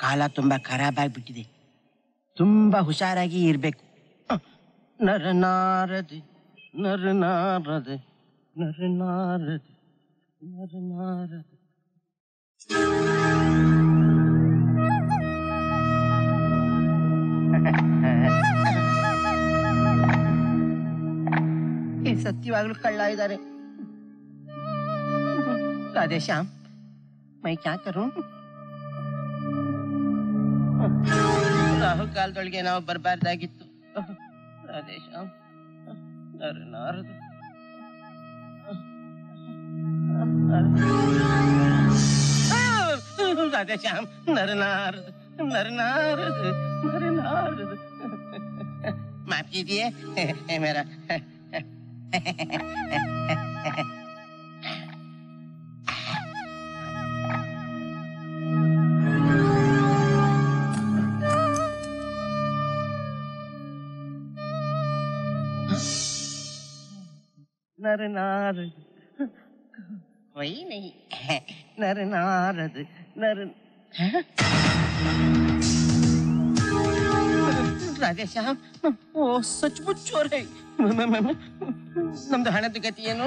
ಕಾಲ ತುಂಬಾ ಖರಾಬ್ ಆಗ್ಬಿಟ್ಟಿದೆ. ತುಂಬಾ ಹುಷಾರಾಗಿ ಇರ್ಬೇಕು. ನರನಾರದೆ ನರನಾರದೆ ನರನಾರದೆ ನರನಾರದೆ. सत्यवागलू कल्ला इधारे। राधेश्याम, मैं क्या करूं? राहुल काल दೊಳಗೆ ನಾವು ಬರಬಾರದಾಗಿತ್ತು. ರಾಧೇಶ್ಯಾಮ್, ನರನಾರದು ರಾಧೇಶ್ಯಾಮ್, ನರನಾರದು नरनारद नरनारद। माफ कीजिए मेरा नरनारद वही नहीं नरनारद नर राधेश्याम वो सचमुच चोर है। नम्ದು ಹಣದ ಗತಿ ಏನು?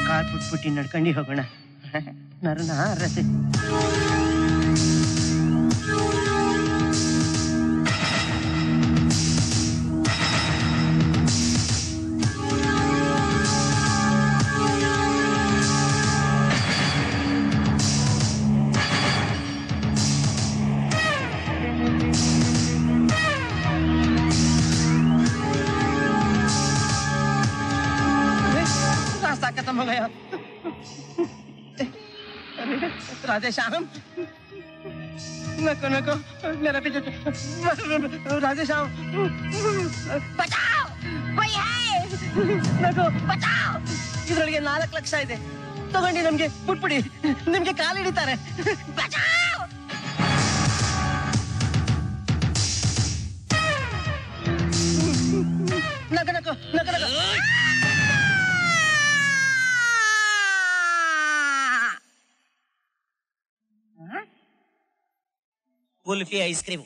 ಕಾರ್ ಪುಟ್ಟಿ ನಡ್ಕೊಂಡು ಹೋಗೋಣ. ನರನಾರದೆ खत्म हो गया। राधेश्याम नको नको मेरा पीछे राधेश्याम बचाओ कोई है नको बचाओ। ಇದರೊಳಗೆ 4 ಲಕ್ಷ ಇದೆ ತಗೊಂಡಿ ನಮಗೆ ಪುಟ್ಪುಡಿ ನಿಮಗೆ ಕಾಲು ಹಿಡಿತಾರೆ ಬಚಾओ। नको नको नको नको ಕುಲ್ಫಿ ಐಸ್ ಕ್ರೀಮ್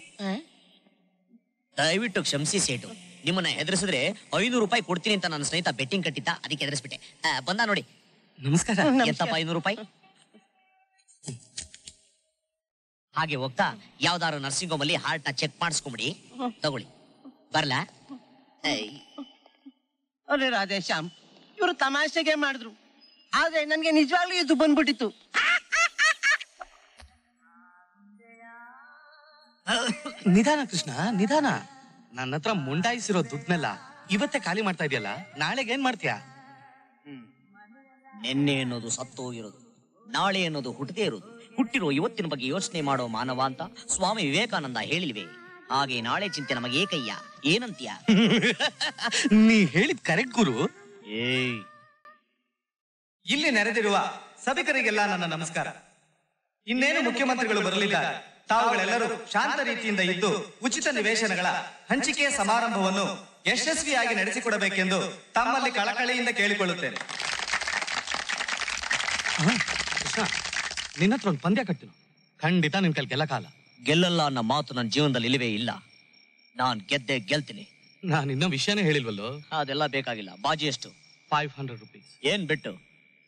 ದಯವಿಟ್ಟು ಕ್ಷಮಿಸಿ ಸೇಟು. ನಿಮ್ಮನ್ನ ಹೆದರಿಸಿದ್ರೆ 500 ರೂಪಾಯಿ ಕೊಡ್ತೀನಿ ಅಂತ ನನ್ನ ಸ್ನೇಹಿತ ಬೆಟ್ಟಿಂಗ್ ಕಟ್ಟಿದ್ದ, ಅದಕ್ಕೆ ಹೆದರಿಸ್ಬಿಟ್ಟೆ. ಬಂದ ನೋಡಿ. ನಮಸ್ಕಾರ. ಎಂತಪ್ಪ 500 ರೂಪಾಯಿ? ಹಾಗೆ ಹೋಗ್ತಾ ಯಾವ್ದಾರು ನರ್ಸಿಂಗ್ ಹೋಮ್ ಅಲ್ಲಿ ಹಾರ್ಟ್ ನ ಚೆಕ್ ಮಾಡಿಸ್ಕೊಂಬಿಡಿ, ತಗೊಳ್ಳಿ. ಬರ್ಲಾ? ಅರೆ ರಾಧೇಶ್ಯಾಮ್, ಇವರು ತಮಾಷೆಗೆ ಮಾಡಿದ್ರು, ಆದ್ರೆ ನನ್ಗೆ ನಿಜವಾಗ್ಲೂ ಇದು ಬಂದ್ಬಿಟ್ಟಿತ್ತು. ನಿಧಾನ ಕೃಷ್ಣ ನಿಧಾನ. ನನ್ನ ಹತ್ರ ಮುಂಡಾಯಿಸಿರೋ ದುಡ್ಡನ್ನೆಲ್ಲ ಇವತ್ತೇ ಖಾಲಿ ಮಾಡ್ತಾ ಇದೆಯಲ್ಲ, ನಾಳೆಗೆ ಏನ್ ಮಾಡ್ತೀಯಾ? ನಿನ್ನೆ ಅನ್ನೋದು ಸತ್ತೋ ಇರೋದು, ನಾಳೆ ಅನ್ನೋದು ಹುಟ್ಟದೇ ಇರೋದು. ಹುಟ್ಟಿರೋ ಇವತ್ತಿನ ಬಗ್ಗೆ ಯೋಚನೆ ಮಾಡೋ ಮಾನವ ಅಂತ ಸ್ವಾಮಿ ವಿವೇಕಾನಂದ ಹೇಳಿಲ್ವೇ? ಹಾಗೆ ನಾಳೆ ಚಿಂತೆ ನಮಗೆ ಏಕಯ್ಯ. ಏನಂತೀಯ? ನೀ ಹೇಳಿದ್ ಕರೆಕ್ಟ್ ಗುರು. ಇಲ್ಲಿ ನೆರೆದಿರುವ ಸಭಿಕರಿಗೆಲ್ಲ ನನ್ನ ನಮಸ್ಕಾರ. ಇನ್ನೇನು ಮುಖ್ಯಮಂತ್ರಿಗಳು ಬರಲಿದ್ದಾರೆ. ತಾವುಗಳೆಲ್ಲರೂ ಶಾಂತ ರೀತಿಯಿಂದ ಇದ್ದು ಉಚಿತ ನಿವೇಶನಗಳ ಹಂಚಿಕೆ ಸಮಾರಂಭವನ್ನು ಯಶಸ್ವಿಯಾಗಿ ನಡೆಸಿಕೊಡಬೇಕೆಂದು ತಮ್ಮಲ್ಲಿ ಕಳಕಳಿಯಿಂದ ಕೇಳಿಕೊಳ್ಳುತ್ತೇನೆ. ಕೃಷ್ಣ, ನಿನ್ನ ಹತ್ರ ಒಂದು ಪಂದ್ಯ ಕಟ್ಟಿನ, ಖಂಡಿತ ನಿನ್ ಕೈಲಿ ಗೆಲ್ಲಕಾಲ. ಗೆಲ್ಲಲ್ಲ ಅನ್ನೋ ಮಾತು ನನ್ನ ಜೀವನದಲ್ಲಿ ಇಲ್ಲವೇ ಇಲ್ಲ. ನಾನ್ ಗೆದ್ದೆ ಗೆಲ್ತೀನಿ. ನಾನು ಇನ್ನೂ ವಿಷಯನೇ ಹೇಳಿಲ್ವಲ್ಲೋ. ಅದೆಲ್ಲ ಬೇಕಾಗಿಲ್ಲ. ಬಾಜಿ ಎಷ್ಟು? 500 ರೂಪೀಸ್. ಏನ್ ಬಿಟ್ಟು?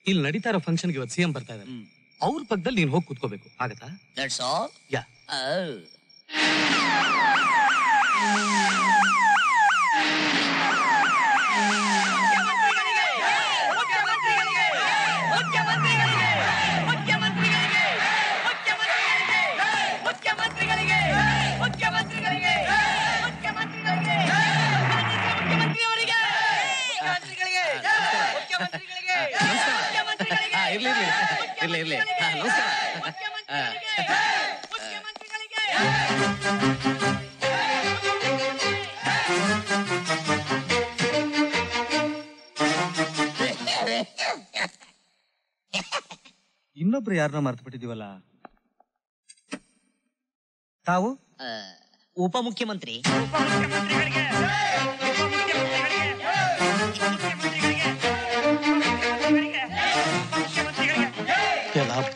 ಇಲ್ಲಿ ನಡೀತಾ ಇರೋ ಫಂಕ್ಷನ್ಗೆ ಇವತ್ತು ಸಿಎಂ ಬರ್ತಾ ಇದ್ದಾರೆ. ಅವ್ರ ಪಕ್ಕದಲ್ಲಿ ನೀನ್ ಹೋಗಿ ಕೂತ್ಕೋಬೇಕು, ಆಗತ್ತಾ? That's all. ಯಾ. ಇರ್ಲಿ ಇರ್ಲಿ. ನಮಸ್ಕಾರ. ಇನ್ನೊಬ್ರು ಯಾರನ್ನ ಮರ್ತು ಬಿಟ್ಟಿದೀವಲ್ಲ. ತಾವು ಉಪಮುಖ್ಯಮಂತ್ರಿ.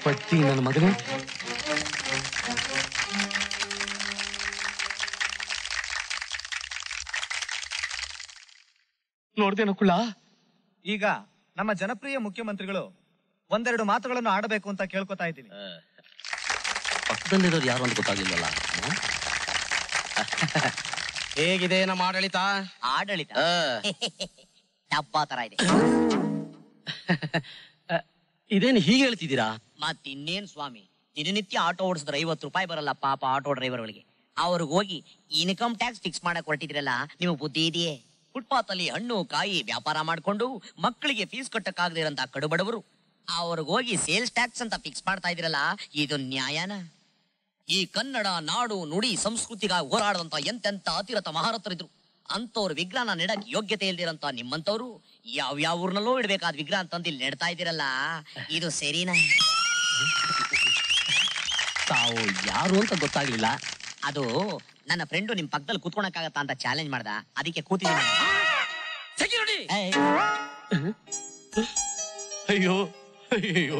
ಪಟ್ಟಿ ನನ್ನ ಮಗನೇ, ನೋಡ್ದೇನೋ ಕುಳ್ಳ? ಈಗ ನಮ್ಮ ಜನಪ್ರಿಯ ಮುಖ್ಯಮಂತ್ರಿಗಳು ಒಂದೆರಡು ಮಾತುಗಳನ್ನು ಆಡಬೇಕು ಅಂತ ಕೇಳ್ಕೊತಾ ಇದ್ದೀನಿ. ಪಕ್ಕದಲ್ಲಿರೋರು ಯಾರು ಅಂತ ಗೊತ್ತಾಗ್ಲಿಲ್ವಲ್ಲ. ಹೇಗಿದೆ ನಮ್ಮ ಆಡಳಿತ? ಆಡಳಿತ ಡಬ್ಬಾ ತರ ಇದೆ. ಇದೇನು ಹೀಗೆ ಹೇಳ್ತಿದ್ದೀರಾ? ಮತ್ತಿನ್ನೇನ್ ಸ್ವಾಮಿ, ದಿನನಿತ್ಯ ಆಟೋ ಓಡಿಸಿದ್ರೆ 50 ರೂಪಾಯಿ ಬರಲ್ಲ ಪಾಪ ಆಟೋ ಡ್ರೈವರ್ಗಳಿಗೆ. ಅವ್ರಿಗೆ ಹೋಗಿ ಇನ್ಕಮ್ ಟ್ಯಾಕ್ಸ್ ಫಿಕ್ಸ್ ಮಾಡಕ್ ಹೊರಟಿದ್ರಲ್ಲ, ನಿಮಗೆ ಬುದ್ಧಿ ಇದೆಯೇ? ಫುಟ್ಪಾತ್ ಅಲ್ಲಿ ಹಣ್ಣು ಕಾಯಿ ವ್ಯಾಪಾರ ಮಾಡ್ಕೊಂಡು ಮಕ್ಕಳಿಗೆ ಫೀಸ್ ಕಟ್ಟಕ್ಕಾಗದಿರಂತ ಕಡುಬಡವರು ಅವ್ರಿಗೆ ಹೋಗಿ ಸೇಲ್ಸ್ ಟ್ಯಾಕ್ಸ್ ಅಂತ ಫಿಕ್ಸ್ ಮಾಡ್ತಾ ಇದ್ರಲ್ಲ, ಇದು ನ್ಯಾಯನ? ಈ ಕನ್ನಡ ನಾಡು ನುಡಿ ಸಂಸ್ಕೃತಿಗಾಗಿ ಹೋರಾಡದಂತ ಎಂತೆಂತ ಅತಿರಥ ಮಹಾರಥರಿದ್ರು. ಅಂತವ್ರ ವಿಗ್ರಹನ ನೆಡಕ್ ಯೋಗ್ಯತೆ ಇಲ್ದಿರಂತ ನಿಮ್ಮಂತವ್ರು ಯಾವ್ಯಾವ ಊರ್ನಲ್ಲೂ ಇಡ್ಬೇಕಾದ ವಿಗ್ರಹ ಅಂತಂದು ಇಲ್ಲಿ ನೆಡ್ತಾ ಇದ್ದೀರಲ್ಲ, ಇದು ಸರಿನಾ? ತಾವು ಯಾರು ಅಂತ ಗೊತ್ತಾಗ್ಲಿಲ್ಲ. ಅದು ನನ್ನ ಫ್ರೆಂಡು ನಿಮ್ ಪಕ್ಕದಲ್ಲಿ ಕೂತ್ಕೊಳಕ್ಕಾಗತ್ತಾ ಅಂತ ಚಾಲೆಂಜ್ ಮಾಡ್ದ, ಅದಕ್ಕೆ ಕೂತಿದ್ದೀನಿ. ಅಯ್ಯೋ ಅಯ್ಯೋ,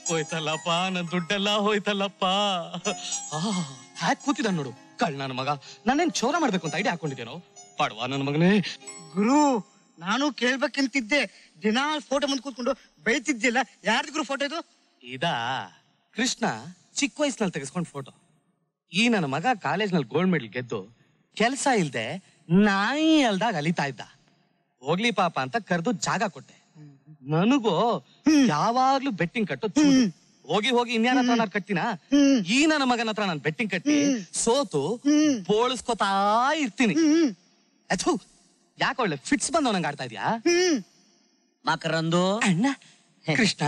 ಹೋಯ್ತಲ್ಲಪ್ಪ, ನನ್ ದುಡ್ಡೆಲ್ಲ ಹೋಯ್ತಲ್ಲಪ್ಪ. ಹ್ಯಾಕ್ ಕೂತಿದ ನೋಡು ಕಳ್ ನನ್ನ ಮಗ. ನಾನೇನ್ ಚೋರ ಮಾಡ್ಬೇಕು ಅಂತ ಐಡಿಯಾ ಹಾಕೊಂಡಿದ್ದೇನೋ? ಪಾಡ್ವಾ ನನ್ನ ಮಗನೇ. ಗುರು, ನಾನು ಕೇಳ್ಬೇಕಂತಿದ್ದೆ. ದಿನಾ ಫೋಟೋ ಮುಂದೆ ಕೂತ್ಕೊಂಡು ಬೈತಿದ್ದಿಲ್ಲ. ಯಾರ್ದು ಗುರು ಫೋಟೋ ಇದು? ಇದಾ ಕೃಷ್ಣ ಚಿಕ್ಕ ವಯಸ್ಸಿನಲ್ಲಿ ತೆಗೆಸ್ಕೊಂಡ್ ಫೋಟೋ. ಈ ನನ್ನ ಮಗ ಕಾಲೇಜ್ನಲ್ಲಿ ಗೋಲ್ಡ್ ಮೆಡಲ್ ಗೆದ್ದು ಕೆಲ್ಸ ಇಲ್ದೆ ನಾಯಿ ಅಲ್ದಾಗ ಅಲಿತಾ ಇದ್ದ. ಹೋಗ್ಲಿ ಪಾಪ ಅಂತ ಕರೆದು ಜಾಗ ಕೊಟ್ಟೆ. ನನಗೂ ಯಾವಾಗ್ಲೂ ಬೆಟ್ಟಿಂಗ್ ಕಟ್ಟೋ. ಹೋಗಿ ಹೋಗಿ ಇನ್ಯಾರ ಹತ್ರ ನಾನು ಕಟ್ತೀನ? ಈ ನನ್ನ ಮಗನ ಹತ್ರ ನಾನು ಬೆಟ್ಟಿಂಗ್ ಕಟ್ಟಿ ಸೋತು ಬೋಳಿಸ್ಕೊತಾ ಇರ್ತೀನಿ. ಅಥು, ಯಾಕೆ ಒಳ್ಳೆ ಫಿಟ್ಸ್ ಬಂದವ್ ನಂಗೆ ಆಡ್ತಾ ಇದ್ಯಾ? ಮಕರಂದು ಅಣ್ಣ ಕೃಷ್ಣ,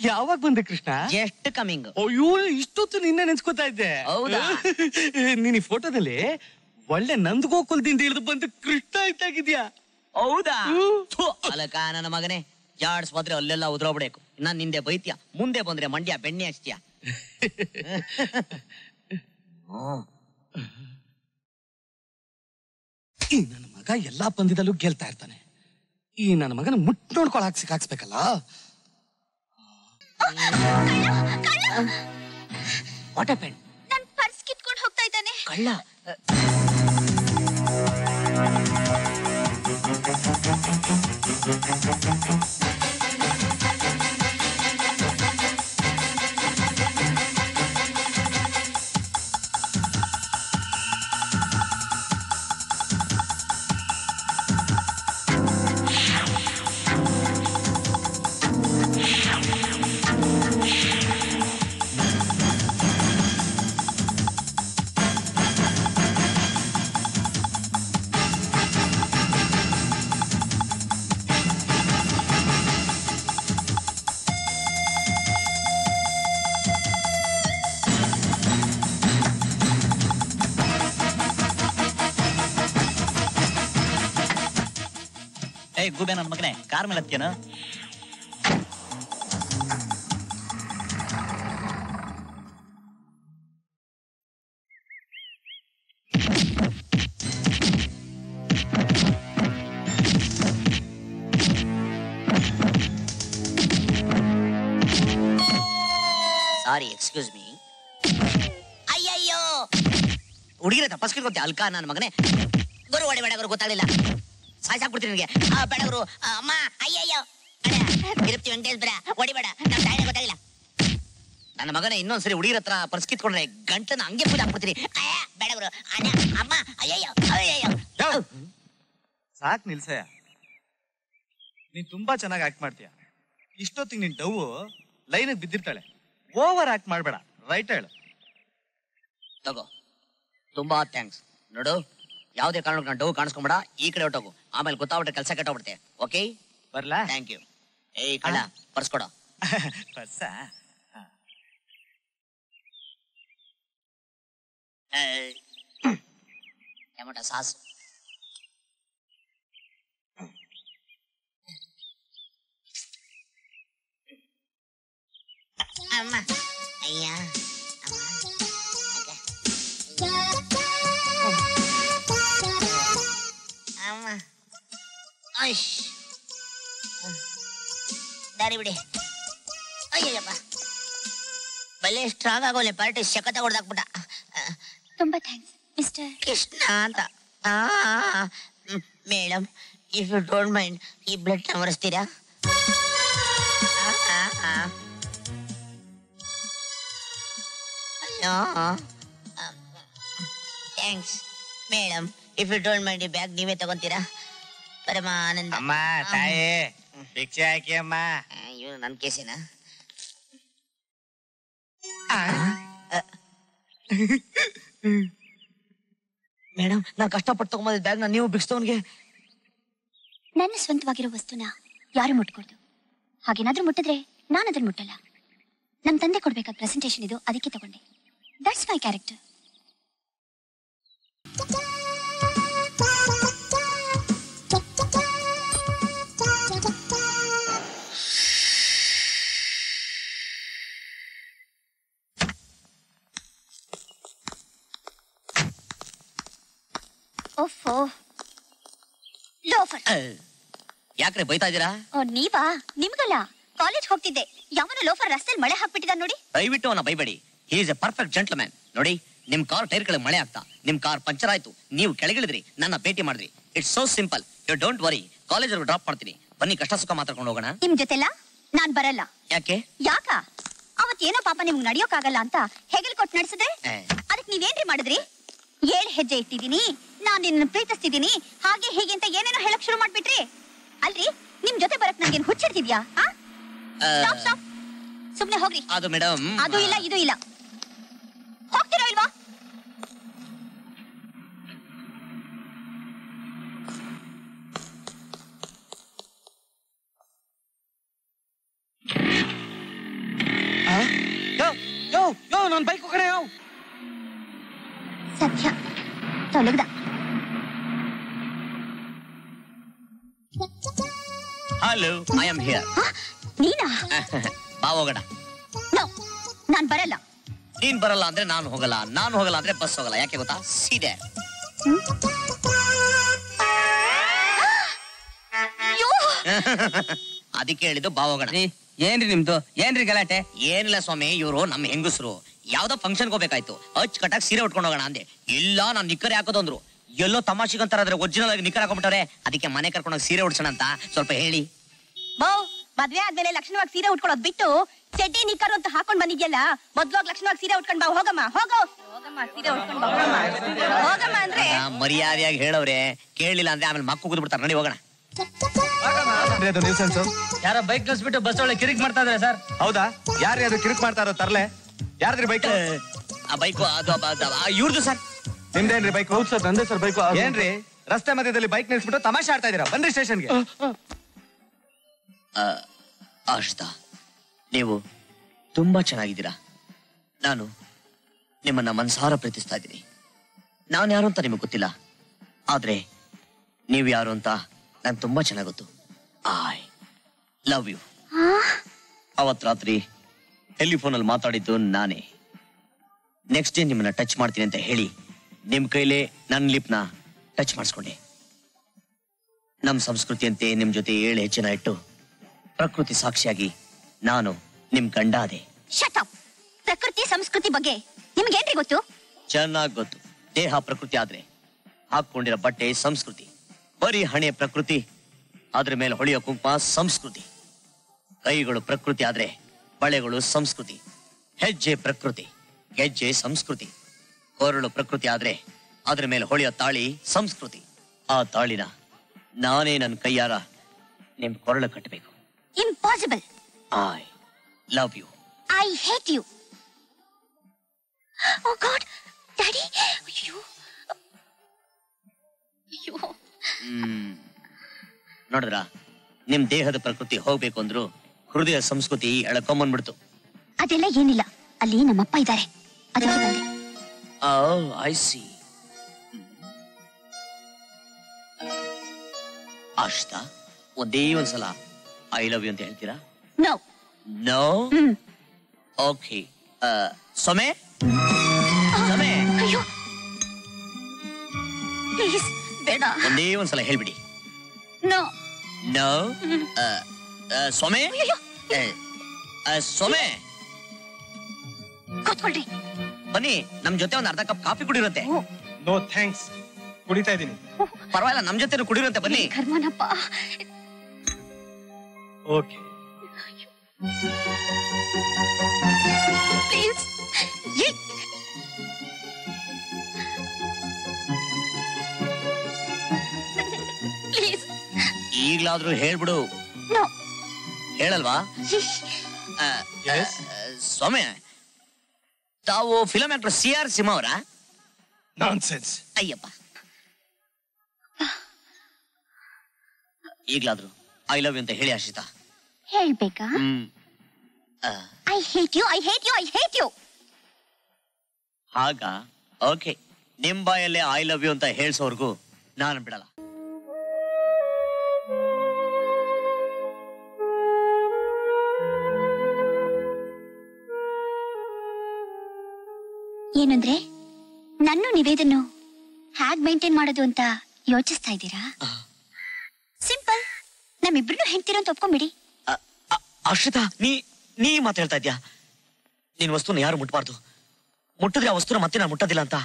ಯಾವಾಗ ಬಂದೆ ಕೃಷ್ಣ? Just coming. ಅಯ್ಯೋ, ಇಷ್ಟೊತ್ತು ನಿನ್ನೆ ನೆನ್ಸ್ಕೊತಾ ಇದ್ದೆ. ಹೌದಾ? ನೀನ್ ಈ ಫೋಟೋದಲ್ಲಿ ಒಳ್ಳೆ ನಂದಗೋಕುಲದಿಂದ ಇಳಿದು ಬಂದು ಕೃಷ್ಣ ಇದ್ದಾಗಿದ್ಯಾ. ಹೌದಾ? ಅಲಕ ನನ್ನ ಮಗನೇ, ಜಾಡ್ಸ್ಬಾದ್ರೆ ಅಲ್ಲೆಲ್ಲ ಉದ್ರೋಗ್ಬೇಕು. ನಾನ್ ನಿಂದೆ ಬೈತ್ಯ, ಮುಂದೆ ಬಂದ್ರೆ ಮಂಡ್ಯ ಬೆಣ್ಣೆ ಹಚ್ತೀಯ. ಈ ನನ್ನ ಮಗ ಎಲ್ಲಾ ಪಂದ್ಯದಲ್ಲೂ ಗೆಲ್ತಾ ಇರ್ತಾನೆ. ಈ ನನ್ನ ಮಗನ ಮುಟ್ ನೋಡ್ಕೊಳ ಹಾಕ್ಸ್ಬೇಕಲ್ಲ. What happened? ನನ್ ಪರ್ಸ್ ಕಿತ್ಕೊಂಡು ಹೋಗ್ತಾ ಇದ್ದಾನೆ. ಕಳ್ಳ? ಗೂಬೆ ನನ್ನ ಮಗನೇ, ಕಾರ್ ಮೇಲೆ ಹತ್ತೇನ? ಸಾರಿ, ಎಕ್ಸ್ಕ್ಯೂಸ್ ಮೀ. ಅಯ್ಯಯ್ಯೋ, ಹುಡುಗಿರ ತಪ್ಪಸ್ಕೊಂತ ಅಲ್ಕ ನನ್ನ ಮಗನೇ. ಗುರು ಹೊಡಿಬೇಡ ಗುರು, ಗೊತ್ತಾಗಲಿಲ್ಲ. ಸಾಯ್ಸಾಕ್ಬಿಡ್ತೀನಿ ನಿನಗೆ. ಬೇಡ ಗುರು. ಅಮ್ಮ, ಅಯ್ಯಯ್ಯೋ ತಿರುಪ್ತಿ ವೆಂಕಟೇಶ್ ಬೇಡ, ಹೊಡಿಬೇಡ. ನಮ್ಮ ತಾಯಿನೇ ಗೊತ್ತಾಗಿಲ್ಲ. ನನ್ನ ಮಗನೇ, ಇನ್ನೊಂದ್ಸರಿ ಹುಡುಗಿರ ಹತ್ರ ಪರ್ಸ್ ಕಿತ್ಕೊಂಡ್ರೆ ಗಂಟನ್ನ ಹಂಗೆ ಪೂಜೆ ಹಾಕ್ಬಿಡ್ತೀನಿ. ಬೇಡ ಗುರು. ಅಮ್ಮ, ಅಯ್ಯಯ್ಯೋ ಅಯ್ಯಯ್ಯೋ. ಸಾಕ್ ನಿಲ್ಸಯ್ಯ, ನೀನ್ ತುಂಬಾ ಚೆನ್ನಾಗಿ ಆಕ್ಟ್ ಮಾಡ್ತೀಯ. ಇಷ್ಟೊತ್ತಿಗೆ ನಿನ್ ಡವ್ ಲೈನ್ ಬಿದ್ದಿರ್ತಾಳೆ. ಓವರ್ ಆಕ್ಟ್ ಮಾಡ್ಬೇಡ, ರೈಟ್ ಹೇಳು. ತಗೋ, ತುಂಬಾ ಥ್ಯಾಂಕ್ಸ್. ನೋಡು, ಯಾವುದೇ ಕಾರಣಕ್ಕೆ ನಾನು ಡವ್ ಕಾಣಿಸ್ಕೊಂಬೇಡ. ಈ ಕಡೆ ಹೊಟ್ಟೋಗು, ಆಮೇಲೆ ಗೊತ್ತಾಗ್ಬಿಟ್ರೆ ಕೆಲಸ ಕೆಟ್ಟೋಗ್ಬಿಡುತ್ತೆ. ಓಕೆ, ಬರ್ಲಾ? Thank you. ಏಯ್ ಕಳ್ಳ, ಪರ್ಸ್ ಕೊಡು. ಪರ್ಸ? Tomato sauce. ಅಮ್ಮ, ಅಯ್ಯ, ಅಮ್ಮ, ಐಶ್, ದಾರಿ ಬಿಡಿ. ಅಯ್ಯಪ್ಪ, ಬಲ್ಲೆ ಸ್ಟ್ರಾಂಗ್ ಆಗೋಲ್ಲ ಪಾರ್ಟಿ. ಶಕತ ಹೊಡೆದಾಕ್ಬಿಟ್ಟ. ತುಂಬಾ ಥ್ಯಾಂಕ್ಸ್ ಮಿಸ್ಟರ್ ಕೃಷ್ಣ ಅಂತ. Madam, if you don't mind ಈ ಬ್ಲಡ್ ಮರೆಸ್ತೀರಾ? Thanks madam. If you don't mind ಈ ಬ್ಯಾಗ್ ನೀವೇ ತಗೊಂತೀರಾ? ಪರಮಾನಂದ. ಅಮ್ಮ ತಾಯಿ ಭಿಕ್ಷೆ ಹಾಕಿ ಅಮ್ಮ. ಇವ್ನು ನನ್ ಕೇಸಿನ. ಮೇಡಮ್ ನಾ ಕಷ್ಟಪಟ್ಟು ತಗೊಂಬಂದಿದ್ದ ಬ್ಯಾಗ್ ನೀವು ಬಿಡಿಸ್ತವನ್ಗೆ. ನನ್ನ ಸ್ವಂತವಾಗಿರೋ ವಸ್ತುನ ಯಾರು ಮುಟ್ಕೊಡ್ದು. ಹಾಗೇನಾದ್ರೂ ಮುಟ್ಟಿದ್ರೆ ನಾನು ಅದನ್ನ ಮುಟ್ಟಲ್ಲ. ನಮ್ ತಂದೆ ಕೊಡ್ಬೇಕಾದ ಪ್ರೆಸೆಂಟೇಶನ್ ಇದು, ಅದಕ್ಕೆ ತಗೊಂಡೆ. That's my character. ಓಫೋ ಲೋಫರ್. ಯಾಕ್ರೆ ಬೈತಾ ಇದೀರಾ? ನೀವಾ? ನಿಮ್ಗಲ್ಲ, ಕಾಲೇಜ್ ಹೋಗ್ತಿದ್ದೆ, ಯಾವನ ಲೋಫರ್ ರಸ್ತೆಯಲ್ಲಿ ಮಳೆ ಹಾಕ್ಬಿಟ್ಟಿದ ನೋಡಿ. ದಯವಿಟ್ಟು ಅವನ ಬೈಬೇಡಿ. He is a perfect gentleman. ನೋಡಿ, ನಿಮ್ ಕಾರ್ ಟೈರ್ ಕೆಳಗೆ ಮಳೆ ಆಗ್ತಾ, ನಿಮ್ ಕಾರ್ ಪಂಚರ್ ಆಯ್ತು, ನೀವು ಕೆಳಗಿಳಿದ್ರಿ, ನನ್ನ ಭೇಟಿ ಮಾಡಿದ್ರಿ. It's so simple. You don't worry, college drop ಮಾಡ್ತೀನಿ. ಬನ್ನಿ ಕಷ್ಟ ಸುಖ ಮಾತಾಡ್ಕೊಂಡು ಹೋಗೋಣ. ನಿಮ್ ಜೊತೆಲ್ಲ ನಾನ್ ಬರಲ್ಲ. ಯಾಕೆ? ಯಾಕ? ಅವತ್ತೇನೋ ಪಾಪ ನಿಮ್ಗೆ ನಡಿಯೋಕ್ಕಾಗಲ್ಲ ಅಂತ ಹೆಗಲ್ ಕೊಟ್ಟು ನಡೆಸಿದ್ರೆ ಅದಕ್ಕೆ ನೀವೇನ್ರಿ ಮಾಡಿದ್ರಿ? 7 ಹೆಜ್ಜೆ ಇಟ್ಟಿದೀನಿ, ನಾನ್ ನಿನ್ನ ಪ್ರೀತಿಸ್ತಿದೀನಿ, ಹಾಗೆ ಹೀಗೆ ಅಂತ ಏನೇನೋ ಹೇಳಕ್ ಶುರು ಮಾಡ್ಬಿಟ್ರಿ. ಅಲ್ರಿ, ನಿಮ್ ಜೊತೆ ಬರಕ್ ನನ್ಗೇನ್ ಹುಚ್ಚಿಡ್ತಿದ್ಯಾ? ಸುಮ್ನೆ ಹೋಗ್ರಿ. ಅದು ಮೇಡಮ್, ಅದು ಇಲ್ಲ ಇದು ಇಲ್ಲ. ಹೋಗ್ತೀರಾ ಇಲ್ವಾ? ನನ್ ಬೈಕ್ ಕಡೆ ಸತ್ಯ ತೊಲಗ್ದ. Hello, I am here. ನೀನಾ? ಬಾ ಹೋಗೋಣ. ನೋ, ನಾನ್ ಬರಲ್ಲ. ನೀನ್ ಬರಲ್ಲ ಅಂದ್ರೆ ನಾನು ಹೋಗಲ್ಲ, ನಾನು ಹೋಗಲ್ಲ ಅಂದ್ರೆ ಬಸ್ ಹೋಗಲ್ಲ. ಯಾಕೆ ಗೊತ್ತಾ? ಸೀದೆ. ಅದಕ್ಕೆ ಹೇಳಿದ್ದು ಬಾ ಹೋಗೋಣ. ಏನ್ರಿ ನಿಮ್ದು? ಏನ್ರಿ ಗಲಾಟೆ? ಏನಿಲ್ಲ ಸ್ವಾಮಿ, ಇವರು ನಮ್ಮ ಹೆಂಗಸರು ಯಾವ್ದೋ ಫಂಕ್ಷನ್ ಹೋಗ್ಬೇಕಾಯ್ತು, ಅಚ್ಚುಕಟ್ಟಾಗಿ ಸೀರೆ ಉಟ್ಕೊಂಡು ಹೋಗೋಣ ಅಂದೆ. ಇಲ್ಲ, ನಾನ್ ನಿಕ್ಕರ್ ಹಾಕೋದು ಅಂದ್ರು. ಎಲ್ಲೋ ತಮಾಷೆಗಂತಾರ, ಅದ್ರ ಒರಿಜಿನಲ್ ಆಗಿ ನಿಕ್ಕರ್ ಹಾಕೊಂಡ್ಬಿಟ್ಟವ್ರೆ. ಅದಕ್ಕೆ ಮನೆ ಕರ್ಕೊಂಡೋಗಿ ಸೀರೆ ಉಡ್ಸೋಣ ಅಂತ ಸ್ವಲ್ಪ ಹೇಳಿ. ಮದ್ವೆ ಆದ್ಮೇಲೆ ಲಕ್ಷಣವಾಗಿ ಸೀರೆ ಉಟ್ಕೊಳ್ಳೋದ್ ಬಿಟ್ಟು ಚಡ್ಡಿ ನಿಕ್ಕರು ಅಂತ ಹಾಕೊಂಡ್ ಬಂದಿದ್ಯಲ್ಲ, ಮೊದ್ಲೋಗ್ ಲಕ್ಷಣವಾಗಿ ಸೀರೆ ಉಟ್ಕೊಂಡ್ ಬಾ. ಹೋಗಮ್ಮ, ಹೋಗಮ್ಮ ಸೀರೆ ಉಟ್ಕೊಂಡ್ ಬಾ. ಹೋಗಮ್ಮ ಅಂದ್ರೆ ಮರ್ಯಾದೆಯಾಗಿ ಹೇಳವ್ರೆ, ಕೇಳಿಲ್ಲ ಅಂದ್ರೆ ಆಮೇಲೆ ಮಕ್ಕು ಕೂದ್ ಬಿಡ್ತಾರೆ. ನೋಡಿ ಹೋಗೋಣ. ಯಾರ ಬೈಕ್ ಕಳ್ಸ್ಬಿಟ್ಟು ಬಸ್ ಒಳಗೆ ಕಿರಿಕ್ ಮಾಡ್ತಾ ಇದಾರೆ ಸರ್. ಹೌದಾ? ಯಾರು ಅದು ಕಿರಿಕ್ ಮಾಡ್ತಾ ಇರೋ ತರ್ಲೆ? ಯಾರ್ದ್ರಿ ಬೈಕ್? ಆ ಬೈಕು ಅದು ಇವ್ರದ್ದು ಸರ್. ನಿಮ್ದೇನ್ರಿ ಬೈಕ್? ಹೌದು ಸರ್, ನಂದೇ ಸರ್ ಬೈಕ್. ಏನ್ರಿ ರಸ್ತೆ ಮಧ್ಯದಲ್ಲಿ ಬೈಕ್ ನಿಲ್ಸ್ಬಿಟ್ಟು ತಮಾಷೆ ಆಡ್ತಾ ಇದೀರಾ? ಬನ್ರಿ ಸ್ಟೇಷನ್ಗೆ. ಆಶ್ತಾ, ನೀವು ತುಂಬಾ ಚೆನ್ನಾಗಿದ್ದೀರಾ. ನಾನು ನಿಮ್ಮನ್ನ ಮನಸಾರ ಪ್ರೀತಿಸ್ತಾ ಇದ್ದೀನಿ. ನಾನು ಯಾರು ಅಂತ ನಿಮಗೆ ಗೊತ್ತಿಲ್ಲ, ಆದ್ರೆ ನೀವು ಯಾರು ಅಂತ ನಂಗೆ ತುಂಬಾ ಚೆನ್ನಾಗಿ ಗೊತ್ತು. I love you. ಅವತ್ ರಾತ್ರಿ ಟೆಲಿಫೋನಲ್ಲಿ ಮಾತಾಡಿದ್ದು ನಾನೇ. ನೆಕ್ಸ್ಟ್ ಡೇ ನಿಮ್ಮನ್ನ ಟಚ್ ಮಾಡ್ತೀನಿ ಅಂತ ಹೇಳಿ ನಿಮ್ ಕೈಲೇ ನನ್ನ ಲಿಪ್ನ ಟಚ್ ಮಾಡಿಸ್ಕೊಂಡೆ. ನಮ್ ಸಂಸ್ಕೃತಿಯಂತೆ ನಿಮ್ ಜೊತೆ 7 ಹೆಜ್ಜೆನ ಇಟ್ಟು ಪ್ರಕೃತಿ ಸಾಕ್ಷಿಯಾಗಿ ನಾನು ನಿಮ್ ಗಂಡ ಅದೆ. Shut up. ಪ್ರಕೃತಿ ಸಂಸ್ಕೃತಿ ಬಗ್ಗೆ ನಿಮ್ಗೇನ್ರಿ ಗೊತ್ತು? ಚೆನ್ನಾಗ್ ಗೊತ್ತು. ದೇಹ ಪ್ರಕೃತಿ ಆದ್ರೆ ಹಾಕೊಂಡಿರೋ ಬಟ್ಟೆ ಸಂಸ್ಕೃತಿ. ಬರೀ ಹಣೆ ಪ್ರಕೃತಿ, ಅದ್ರ ಮೇಲೆ ಹೊಳೆಯೋ ಕುಂಕುಮ ಸಂಸ್ಕೃತಿ. ಕೈಗಳು ಪ್ರಕೃತಿ ಆದ್ರೆ ಬಳೆಗಳು ಸಂಸ್ಕೃತಿ. ಹೆಜ್ಜೆ ಪ್ರಕೃತಿ, ಗೆಜ್ಜೆ ಸಂಸ್ಕೃತಿ. ಕೊರಳು ಪ್ರಕೃತಿ ಆದ್ರೆ ಅದ್ರ ಮೇಲೆ ಹೊಳೆಯೋ ತಾಳಿ ಸಂಸ್ಕೃತಿ. ಆ ತಾಳಿನ ನಾನೇ ನನ್ನ ಕೈಯಾರ ನಿಮ್ ಕೊರಳು ಕಟ್ಟಬೇಕು. Impossible. I love you. I hate you. Oh God, daddy. ಅಯ್ಯೋ ಅಯ್ಯೋ. ನೋಡಿದ್ರ, ನಿಮ್ ದೇಹದ ಪ್ರಕೃತಿ ಹೋಗ್ಬೇಕು ಅಂದ್ರು ಹೃದಯ ಸಂಸ್ಕೃತಿ ಎಳ್ಕೊಂಬಂದ್ಬಿಡ್ತು. ಅದೆಲ್ಲ ಏನಿಲ್ಲ, ಅಲ್ಲಿ ನಮ್ಮಪ್ಪ ಇದ್ದಾರೆ, ಅದಕ್ಕೆ ಬಂದೆ. I C. ಆಶ್ತಾ, ಒಂದೇ ಒಂದ್ಸಲ ಐ ಲವ್ ಯು ಅಂತ ಹೇಳ್ತೀರಾ? ನೋ. ನೋ? ಓಕೆ. ಸೊಮೆ, ಸೊಮೆ, ಅಯ್ಯೋ ಪ್ಲೀಸ್ ಬೇಡ. ಒಂದೇ ಒಂದ್ಸಲ ಹೇಳ್ಬಿಡಿ. ನೋ. ನೋ. ಸೊಮೆ, ಸೊಮೆ, ಕೂತ್ಕೊಳ್ರಿ. ಬನ್ನಿ, ನಮ್ ಜೊತೆ ಒಂದ್ ಅರ್ಧ ಕಪ್ ಕಾಫಿ ಕುಡಿರುತ್ತೆ. ನೋ ಥ್ಯಾಂಕ್ಸ್, ಕುಡಿತಾ ಇದೀನಿ. ಪರವಾಗಿಲ್ಲ, ನಮ್ ಜೊತೆ ಕುಡಿರಂತೆ ಬನ್ನಿ. ಕರ್ಮನಪ್ಪ. ಓಕೆ. ಪ್ಲೀಸ್ ಪ್ಲೀಸ್ ಈಗ್ಲಾದ್ರೂ ಹೇಳ್ಬಿಡು. ನೋ. ಹೇಳಲ್ವಾ? ಸ್ವಾಮಿ, ತಾವು ಫಿಲಂ ಆಕ್ಟರ್ CR ಸಿಂಹ ಅವರ? ನಾನ್ಸೆನ್ಸ್. ಅಯ್ಯಪ್ಪ, ಈಗ್ಲಾದ್ರು ಐ ಲವ್ ಯು ಅಂತ ಹೇಳಿ ಹರ್ಷಿತಾ. ಹೇಳ್ಬೇಕಾ? I hate you, I hate you, I hate you. ಹಾಗ ಓಕೆ, ನಿಮ್ ಬಾಯಲ್ಲೇ ಐ ಲವ್ ಯು ಅಂತ ಹೇಳ್ಸೋರ್ಗು ನಾನು ಬಿಡಲ್ಲ. ಏನಂದ್ರೆ ನನ್ನ ನಿವೇದನ್ನು ಹ್ಯಾಗ್ ಮೇಂಟೈನ್ ಮಾಡೋದು ಅಂತ ಯೋಚಿಸ್ತಾ ಇದ್ದೀರಾ? ಸಿಂಪಲ್, ನಮ್ಮಿಬ್ರು ಹೆಂಡ್ತಿರೋ ಅಂತ ಒಪ್ಕೊಂಬಿಡಿ. ಹರ್ಷಿತಾ, ನೀ ಮಾತಾಡ್ತಾ ಇದ್ಯಾ? ನಿನ್ ವಸ್ತುನ ಯಾರು ಮುಟ್ಬಾರ್ದು, ಮುಟ್ಟಿದ್ರೆ ಆ ವಸ್ತುನ ಮತ್ತೆ ನಾನು ಮುಟ್ಟೋದಿಲ್ಲ ಅಂತ